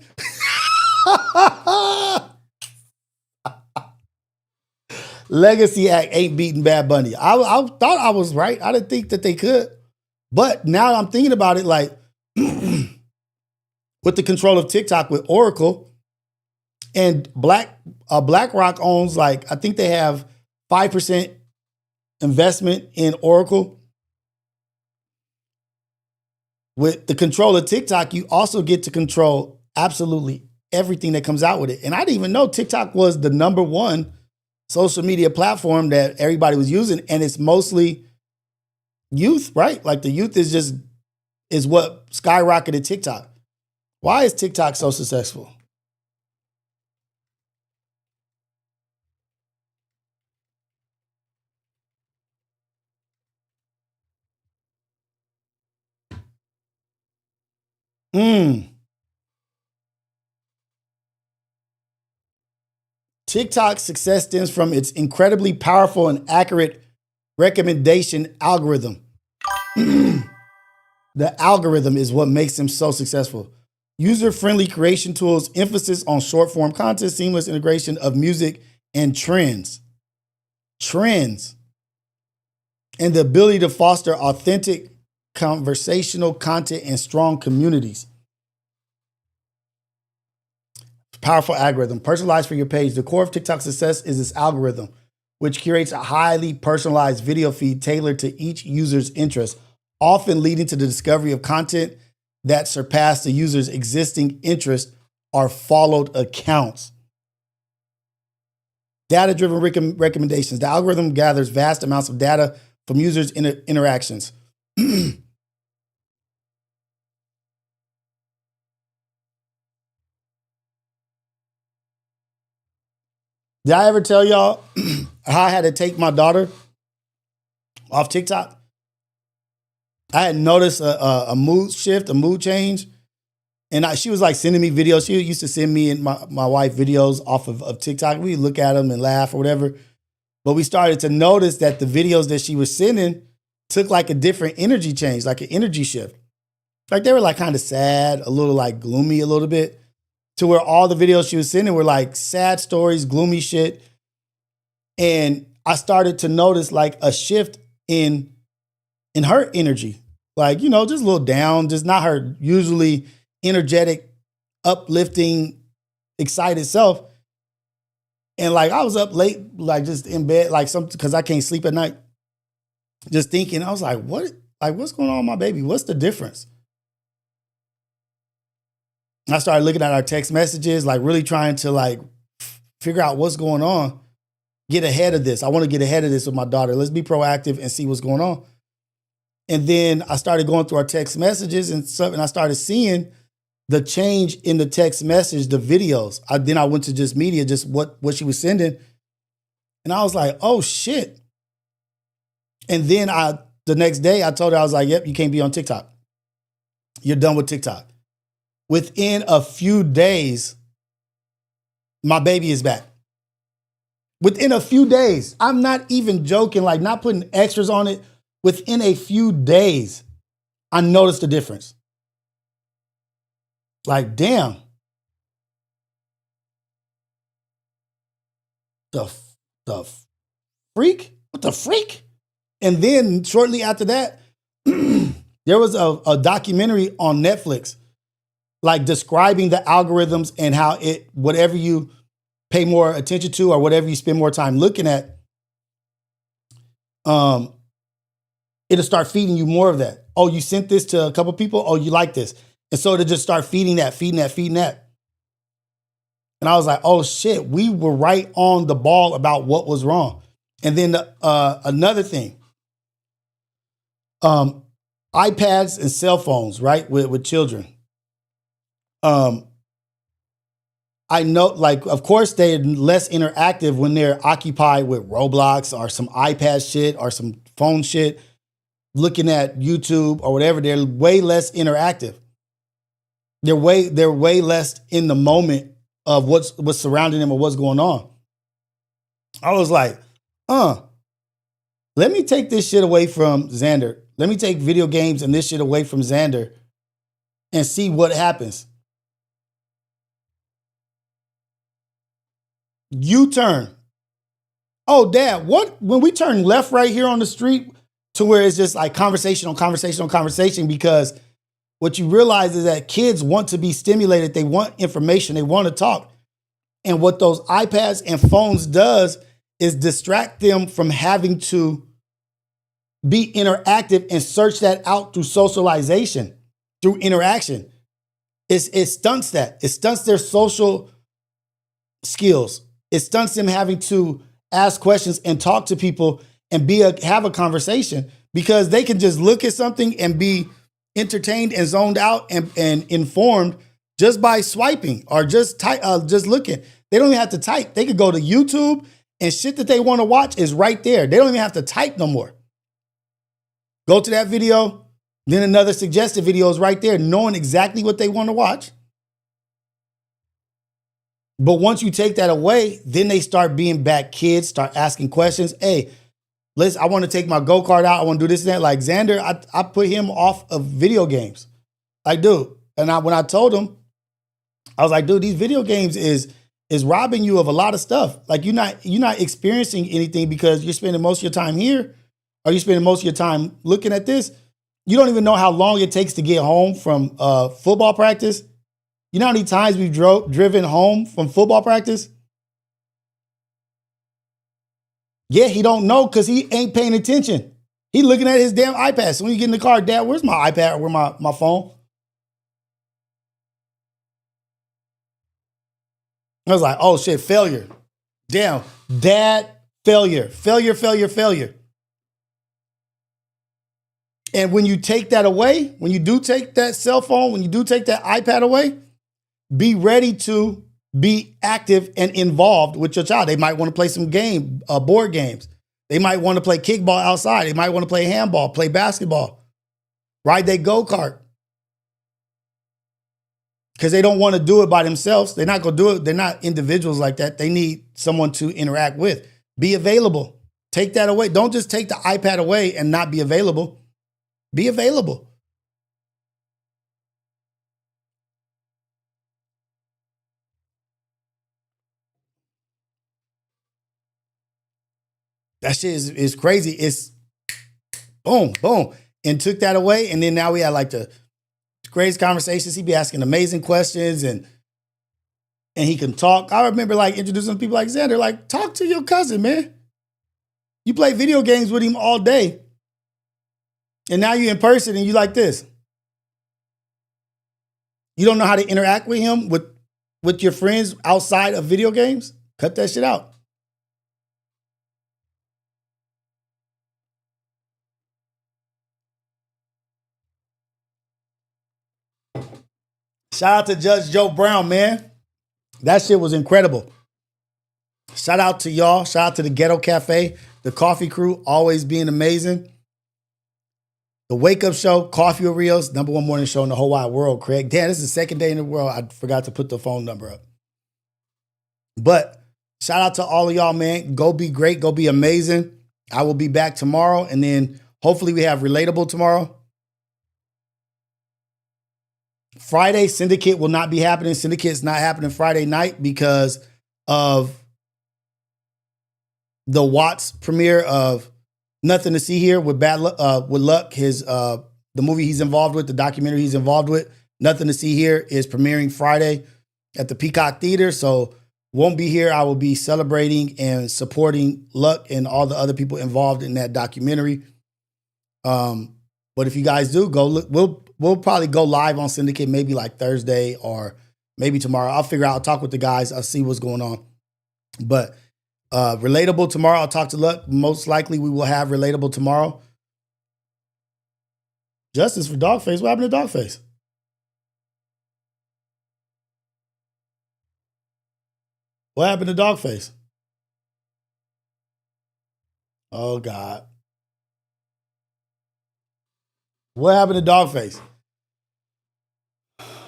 Speaker 2: Legacy Act ain't beating Bad Bunny. I thought I was right. I didn't think that they could. But now I'm thinking about it like with the control of TikTok with Oracle and BlackRock owns like, I think they have 5% investment in Oracle. With the control of TikTok, you also get to control absolutely everything that comes out with it. And I didn't even know TikTok was the number one social media platform that everybody was using. And it's mostly youth, right? Like the youth is what skyrocketed TikTok. Why is TikTok so successful? TikTok's success stems from its incredibly powerful and accurate recommendation algorithm. The algorithm is what makes them so successful. User-friendly creation tools, emphasis on short-form content, seamless integration of music and trends. Trends. And the ability to foster authentic conversational content and strong communities. Powerful algorithm. Personalized for your page. The core of TikTok's success is its algorithm, which curates a highly personalized video feed tailored to each user's interest, often leading to the discovery of content that surpass the user's existing interest or followed accounts. Data-driven recommendations. The algorithm gathers vast amounts of data from users' interactions. Did I ever tell y'all how I had to take my daughter off TikTok? I had noticed a mood shift, a mood change. And she was like sending me videos. She used to send me and my wife videos off of TikTok. We look at them and laugh or whatever. But we started to notice that the videos that she was sending took like a different energy change, like an energy shift. Like they were like kind of sad, a little like gloomy a little bit, to where all the videos she was sending were like sad stories, gloomy shit. And I started to notice like a shift in her energy. Like, you know, just a little down, just not her usually energetic, uplifting, excited self. And like I was up late, like just in bed, like because I can't sleep at night. Just thinking, I was like, what's going on with my baby? What's the difference? I started looking at our text messages, like really trying to like figure out what's going on, get ahead of this. I want to get ahead of this with my daughter. Let's be proactive and see what's going on. And then I started going through our text messages and stuff, and I started seeing the change in the text message, the videos. Then I went to just media, just what she was sending. And I was like, oh shit. And then the next day I told her, I was like, yep, you can't be on TikTok. You're done with TikTok. Within a few days, my baby is back. Within a few days, I'm not even joking, like not putting extras on it. Within a few days, I noticed the difference. Like, damn. The freak? What the freak? And then shortly after that, there was a documentary on Netflix, like describing the algorithms and how whatever you pay more attention to or whatever you spend more time looking at, it'll start feeding you more of that. Oh, you sent this to a couple people. Oh, you like this. And so it'll just start feeding that. And I was like, oh shit, we were right on the ball about what was wrong. And then another thing, iPads and cell phones, right, with children. I know, like, of course, they're less interactive when they're occupied with Roblox or some iPad shit or some phone shit, looking at YouTube or whatever. They're way less interactive. They're way less in the moment of what's surrounding them or what's going on. I was like, let me take this shit away from Xander. Let me take video games and this shit away from Xander and see what happens. U-turn. Oh, Dad, what? When we turn left right here on the street to where it's just like conversation, because what you realize is that kids want to be stimulated. They want information. They want to talk. And what those iPads and phones does is distract them from having to be interactive and search that out through socialization, through interaction. It stunts that. It stunts their social skills. It stunts them having to ask questions and talk to people and have a conversation, because they can just look at something and be entertained and zoned out and informed just by swiping or just looking. They don't even have to type. They could go to YouTube and shit that they want to watch is right there. They don't even have to type no more. Go to that video, then another suggested video is right there, knowing exactly what they want to watch. But once you take that away, then they start being back kids, start asking questions. Hey, I want to take my go-kart out. I want to do this and that. Like Xander, I put him off of video games. I do. And when I told him, I was like, dude, these video games is robbing you of a lot of stuff. Like you're not experiencing anything because you're spending most of your time here, or you're spending most of your time looking at this. You don't even know how long it takes to get home from football practice. You know how many times we've driven home from football practice? Yeah, he don't know because he ain't paying attention. He looking at his damn iPad. So when you get in the car, Dad, where's my iPad? Where's my phone? I was like, oh shit, failure. Damn, Dad, failure. Failure. And when you take that away, when you do take that cell phone, when you do take that iPad away, be ready to be active and involved with your child. They might want to play some board games. They might want to play kickball outside. They might want to play handball, play basketball, ride their go-kart. Because they don't want to do it by themselves. They're not going to do it. They're not individuals like that. They need someone to interact with. Be available. Take that away. Don't just take the iPad away and not be available. Be available. That shit is crazy. It's boom, boom. And took that away. And then now we had like the greatest conversations. He'd be asking amazing questions and he can talk. I remember like introducing people like Xander, like, talk to your cousin, man. You play video games with him all day. And now you're in person and you like this. You don't know how to interact with him, with your friends outside of video games? Cut that shit out. Shout out to Judge Joe Brown, man. That shit was incredible. Shout out to y'all. Shout out to the Ghetto Cafe, the coffee crew, always being amazing. The Wake Up Show, Coffee with Rios, #1 morning show in the whole wide world, Craig. Damn, this is the second day in the world. I forgot to put the phone number up. But shout out to all of y'all, man. Go be great. Go be amazing. I will be back tomorrow. And then hopefully we have Relatable tomorrow. Friday, Syndicate will not be happening. Syndicate's not happening Friday night because of the Watts premiere of Nothing to See Here with Luck. The movie he's involved with, the documentary he's involved with, Nothing to See Here, is premiering Friday at the Peacock Theater. So won't be here. I will be celebrating and supporting Luck and all the other people involved in that documentary. But if you guys do go look, we'll probably go live on Syndicate maybe like Thursday or maybe tomorrow. I'll figure out, I'll talk with the guys. I'll see what's going on. But Relatable tomorrow, I'll talk to Luck. Most likely we will have Relatable tomorrow. Justice for Dogface. What happened to Dogface? What happened to Dogface? Oh, God. What happened to Dogface?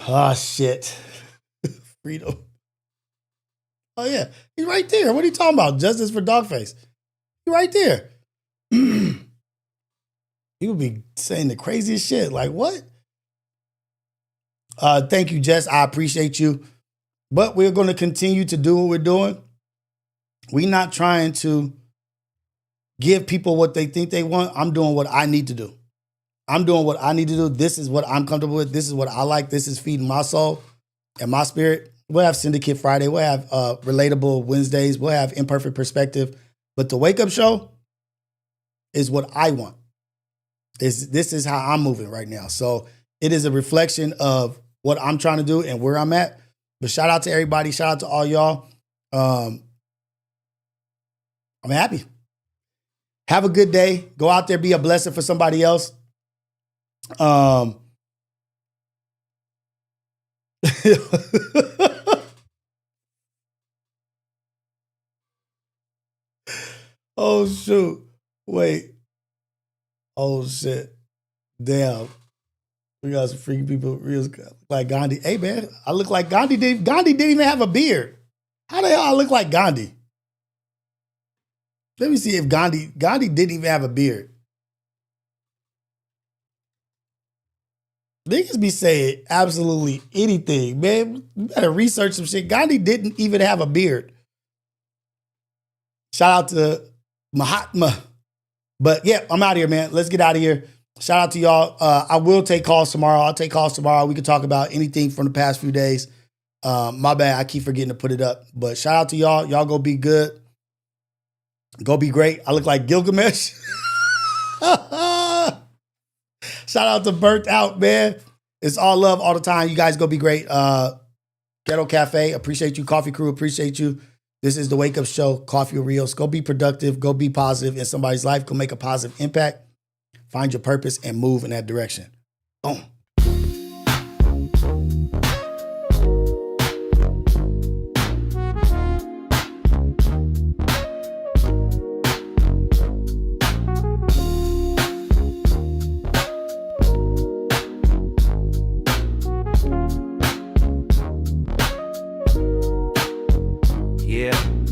Speaker 2: Oh, shit. Freedom. Oh, yeah. He's right there. What are you talking about? Justice for Dogface. He's right there. He would be saying the craziest shit. Like, what? Thank you, Jess. I appreciate you. But we're going to continue to do what we're doing. We're not trying to give people what they think they want. I'm doing what I need to do. I'm doing what I need to do. This is what I'm comfortable with. This is what I like. This is feeding my soul and my spirit. We'll have Syndicate Friday. We'll have Relatable Wednesdays. We'll have Imperfect Perspective. But the Wake Up Show is what I want. This is how I'm moving right now. So it is a reflection of what I'm trying to do and where I'm at. But shout out to everybody. Shout out to all y'all. I'm happy. Have a good day. Go out there, be a blessing for somebody else. Oh, shoot. Wait. Oh, shit. Damn. We got some freaky people real like Gandhi. Hey, man, I look like Gandhi. Gandhi didn't even have a beard. How the hell I look like Gandhi? Let me see if Gandhi didn't even have a beard. Niggas be saying absolutely anything, man. You better research some shit. Gandhi didn't even have a beard. Shout out to Mahatma. But yeah, I'm out of here, man. Let's get out of here. Shout out to y'all. I will take calls tomorrow. I'll take calls tomorrow. We can talk about anything from the past few days. My bad. I keep forgetting to put it up. But shout out to y'all. Y'all go be good. Go be great. I look like Gilgamesh. Shout out to Burnt Out, man. It's all love all the time. You guys go be great. Ghetto Cafe, appreciate you. Coffee Crew, appreciate you. This is the Wake Up Show, Coffee with Rios. Go be productive. Go be positive in somebody's life. Go make a positive impact. Find your purpose and move in that direction. Boom.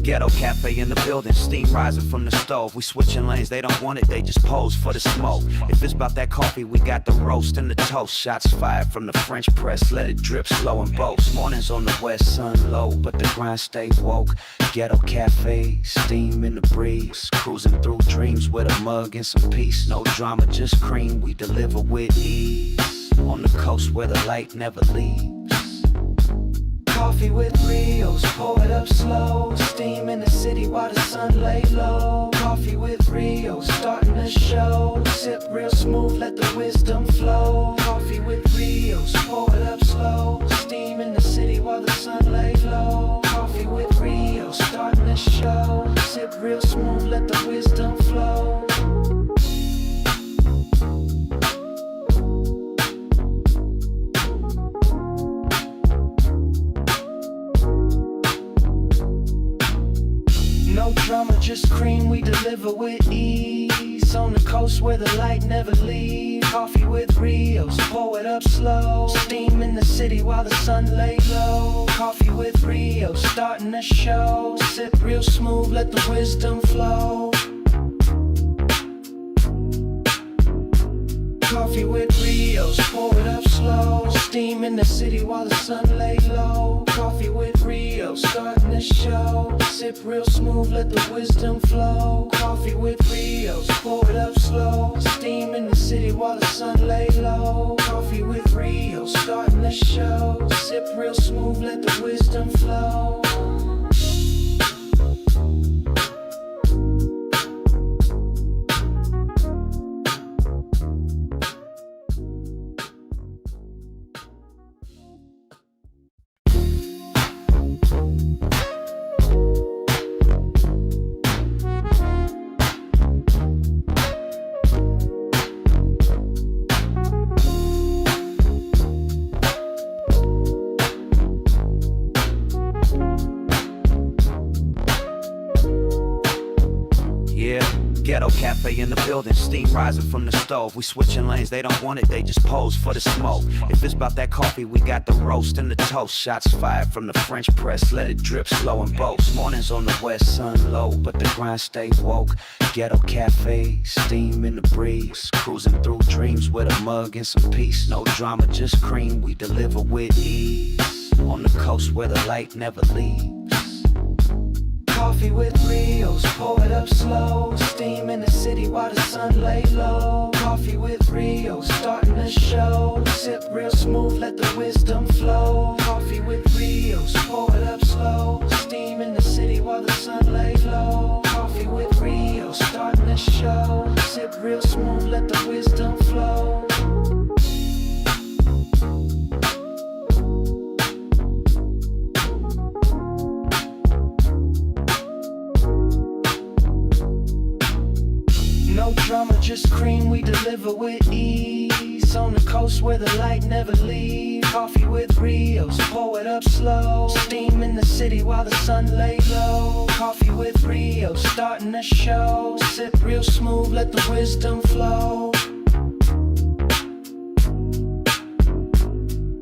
Speaker 1: Ghetto Cafe in the building, steam rising from the stove. We switching lanes, they don't want it, they just pose for the smoke. If it's about that coffee, we got the roast and the toast. Shots fired from the French press, let it drip slow and boast. Mornings on the west, sun low, but the grind stay woke. Ghetto Cafe, steam in the breeze. Cruising through dreams with a mug and some peace. No drama, just cream, we deliver with ease. On the coast where the light never leaves. Coffee with Rios, pour it up slow. Steam in the city while the sun lay low. Coffee with Rios, starting the show. Sip real smooth, let the wisdom flow. Coffee with Rios, pour it up slow. Steam in the city while the sun lay low. Coffee with Rios, starting the show. Sip real smooth, let the wisdom flow. No drama, just cream, we deliver with ease. On the coast where the light never leaves. Coffee with Rios, pour it up slow. Steam in the city while the sun lay low. Coffee with Rios, starting the show. Sip real smooth, let the wisdom flow. Coffee with Rios, pour it up slow. Steam in the city while the sun lay low. Coffee with Rios, starting the show. Sip real smooth, let the wisdom flow. Coffee with Rios, pour it up slow. Steam in the city while the sun lay low. Coffee with Rios, starting the show. Sip real smooth, let the wisdom flow. Ghetto Cafe in the building, steam rising from the stove. We switching lanes, they don't want it, they just pose for the smoke. If it's about that coffee, we got the roast and the toast. Shots fired from the French press, let it drip slow and boast. Mornings on the west, sun low, but the grind stay woke. Ghetto Cafe, steam in the breeze. Cruising through dreams with a mug and some peace. No drama, just cream, we deliver with ease. On the coast where the light never leaves. Coffee with Rios, pour it up slow. Steam in the city while the sun lay low. Coffee with Rios, starting the show. Sip real smooth, let the wisdom flow. Coffee with Rios, pour it up slow. Steam in the city while the sun lay low. Coffee with Rios, starting the show. Sip real smooth, let the wisdom flow. No drama, just cream, we deliver with ease. On the coast where the light never leaves. Coffee with Rios, pour it up slow. Steam in the city while the sun lay low. Coffee with Rios, starting the show. Sip real smooth, let the wisdom flow.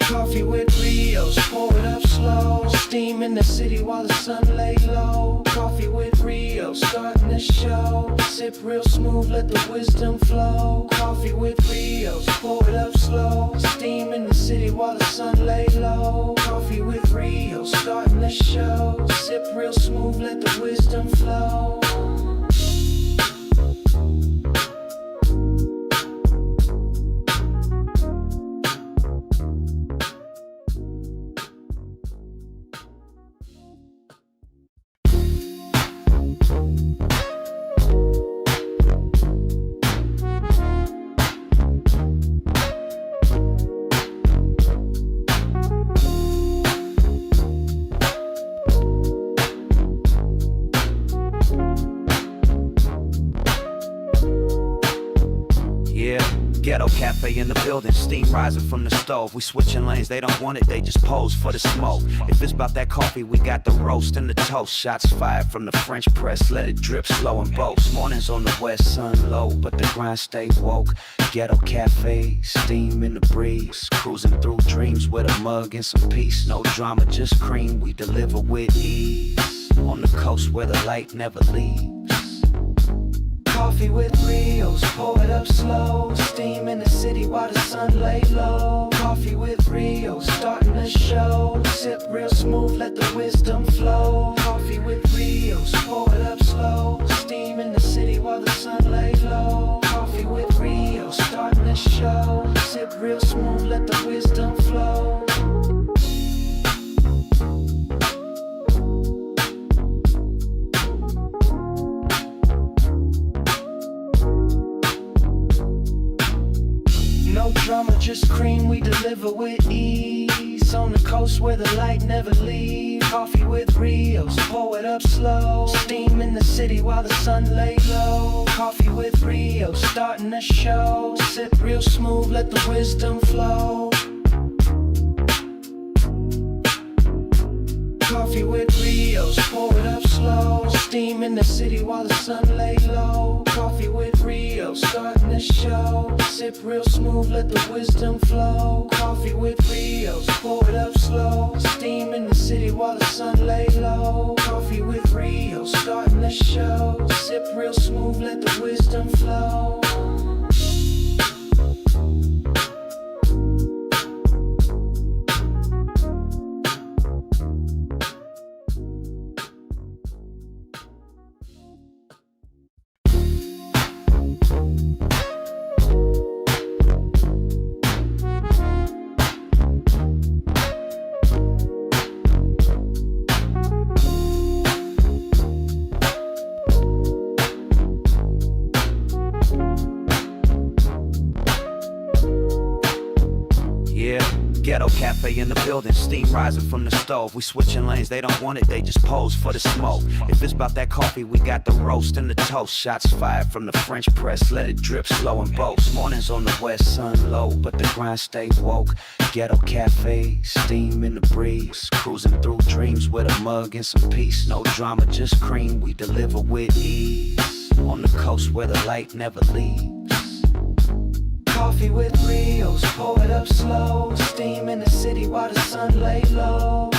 Speaker 1: Coffee with Rios, pour it up slow. Steam in the city while the sun lay low. Coffee with Rios, starting the show. Sip real smooth, let the wisdom flow. Coffee with Rios, pour it up slow. Steam in the city while the sun lay low. Coffee with Rios, starting the show. Sip real smooth, let the wisdom flow. Ghetto Cafe in the building, steam rising from the stove. We switching lanes, they don't want it, they just pose for the smoke. If it's about that coffee, we got the roast and the toast. Shots fired from the French press, let it drip slow and boast. Mornings on the west, sun low, but the grind stay woke. Ghetto Cafe, steam in the breeze. Cruising through dreams with a mug and some peace. No drama, just cream, we deliver with ease. On the coast where the light never leaves. Coffee with Rios, pour it up slow. Steam in the city while the sun lay low. Coffee with Rios, starting the show. Sip real smooth, let the wisdom flow. Coffee with Rios, pour it up slow. Steam in the city while the sun lay low. Coffee with Rios, starting the show. Sip real smooth, let the wisdom flow. No drama, just cream, we deliver with ease. On the coast where the light never leaves. Coffee with Rios, pour it up slow. Steam in the city while the sun lay low. Coffee with Rios, starting the show. Sip real smooth, let the wisdom flow. Coffee with Rios, pour it up slow. Steam in the city while the sun lay low. Coffee with Rios, starting the show. Sip real smooth, let the wisdom flow. Coffee with Rios, pour it up slow. Steam in the city while the sun lay low. Coffee with Rios, starting the show. Sip real smooth, let the wisdom flow. Ghetto Cafe in the building, steam rising from the stove. We switching lanes, they don't want it, they just pose for the smoke. If it's about that coffee, we got the roast and the toast. Shots fired from the French press, let it drip slow and boast. Mornings on the west, sun low, but the grind stay woke. Ghetto Cafe, steam in the breeze. Cruising through dreams with a mug and some peace. No drama, just cream, we deliver with ease. On the coast where the light never leaves. Coffee with Rios, pour it up slow. Steam in the city while the sun lay low.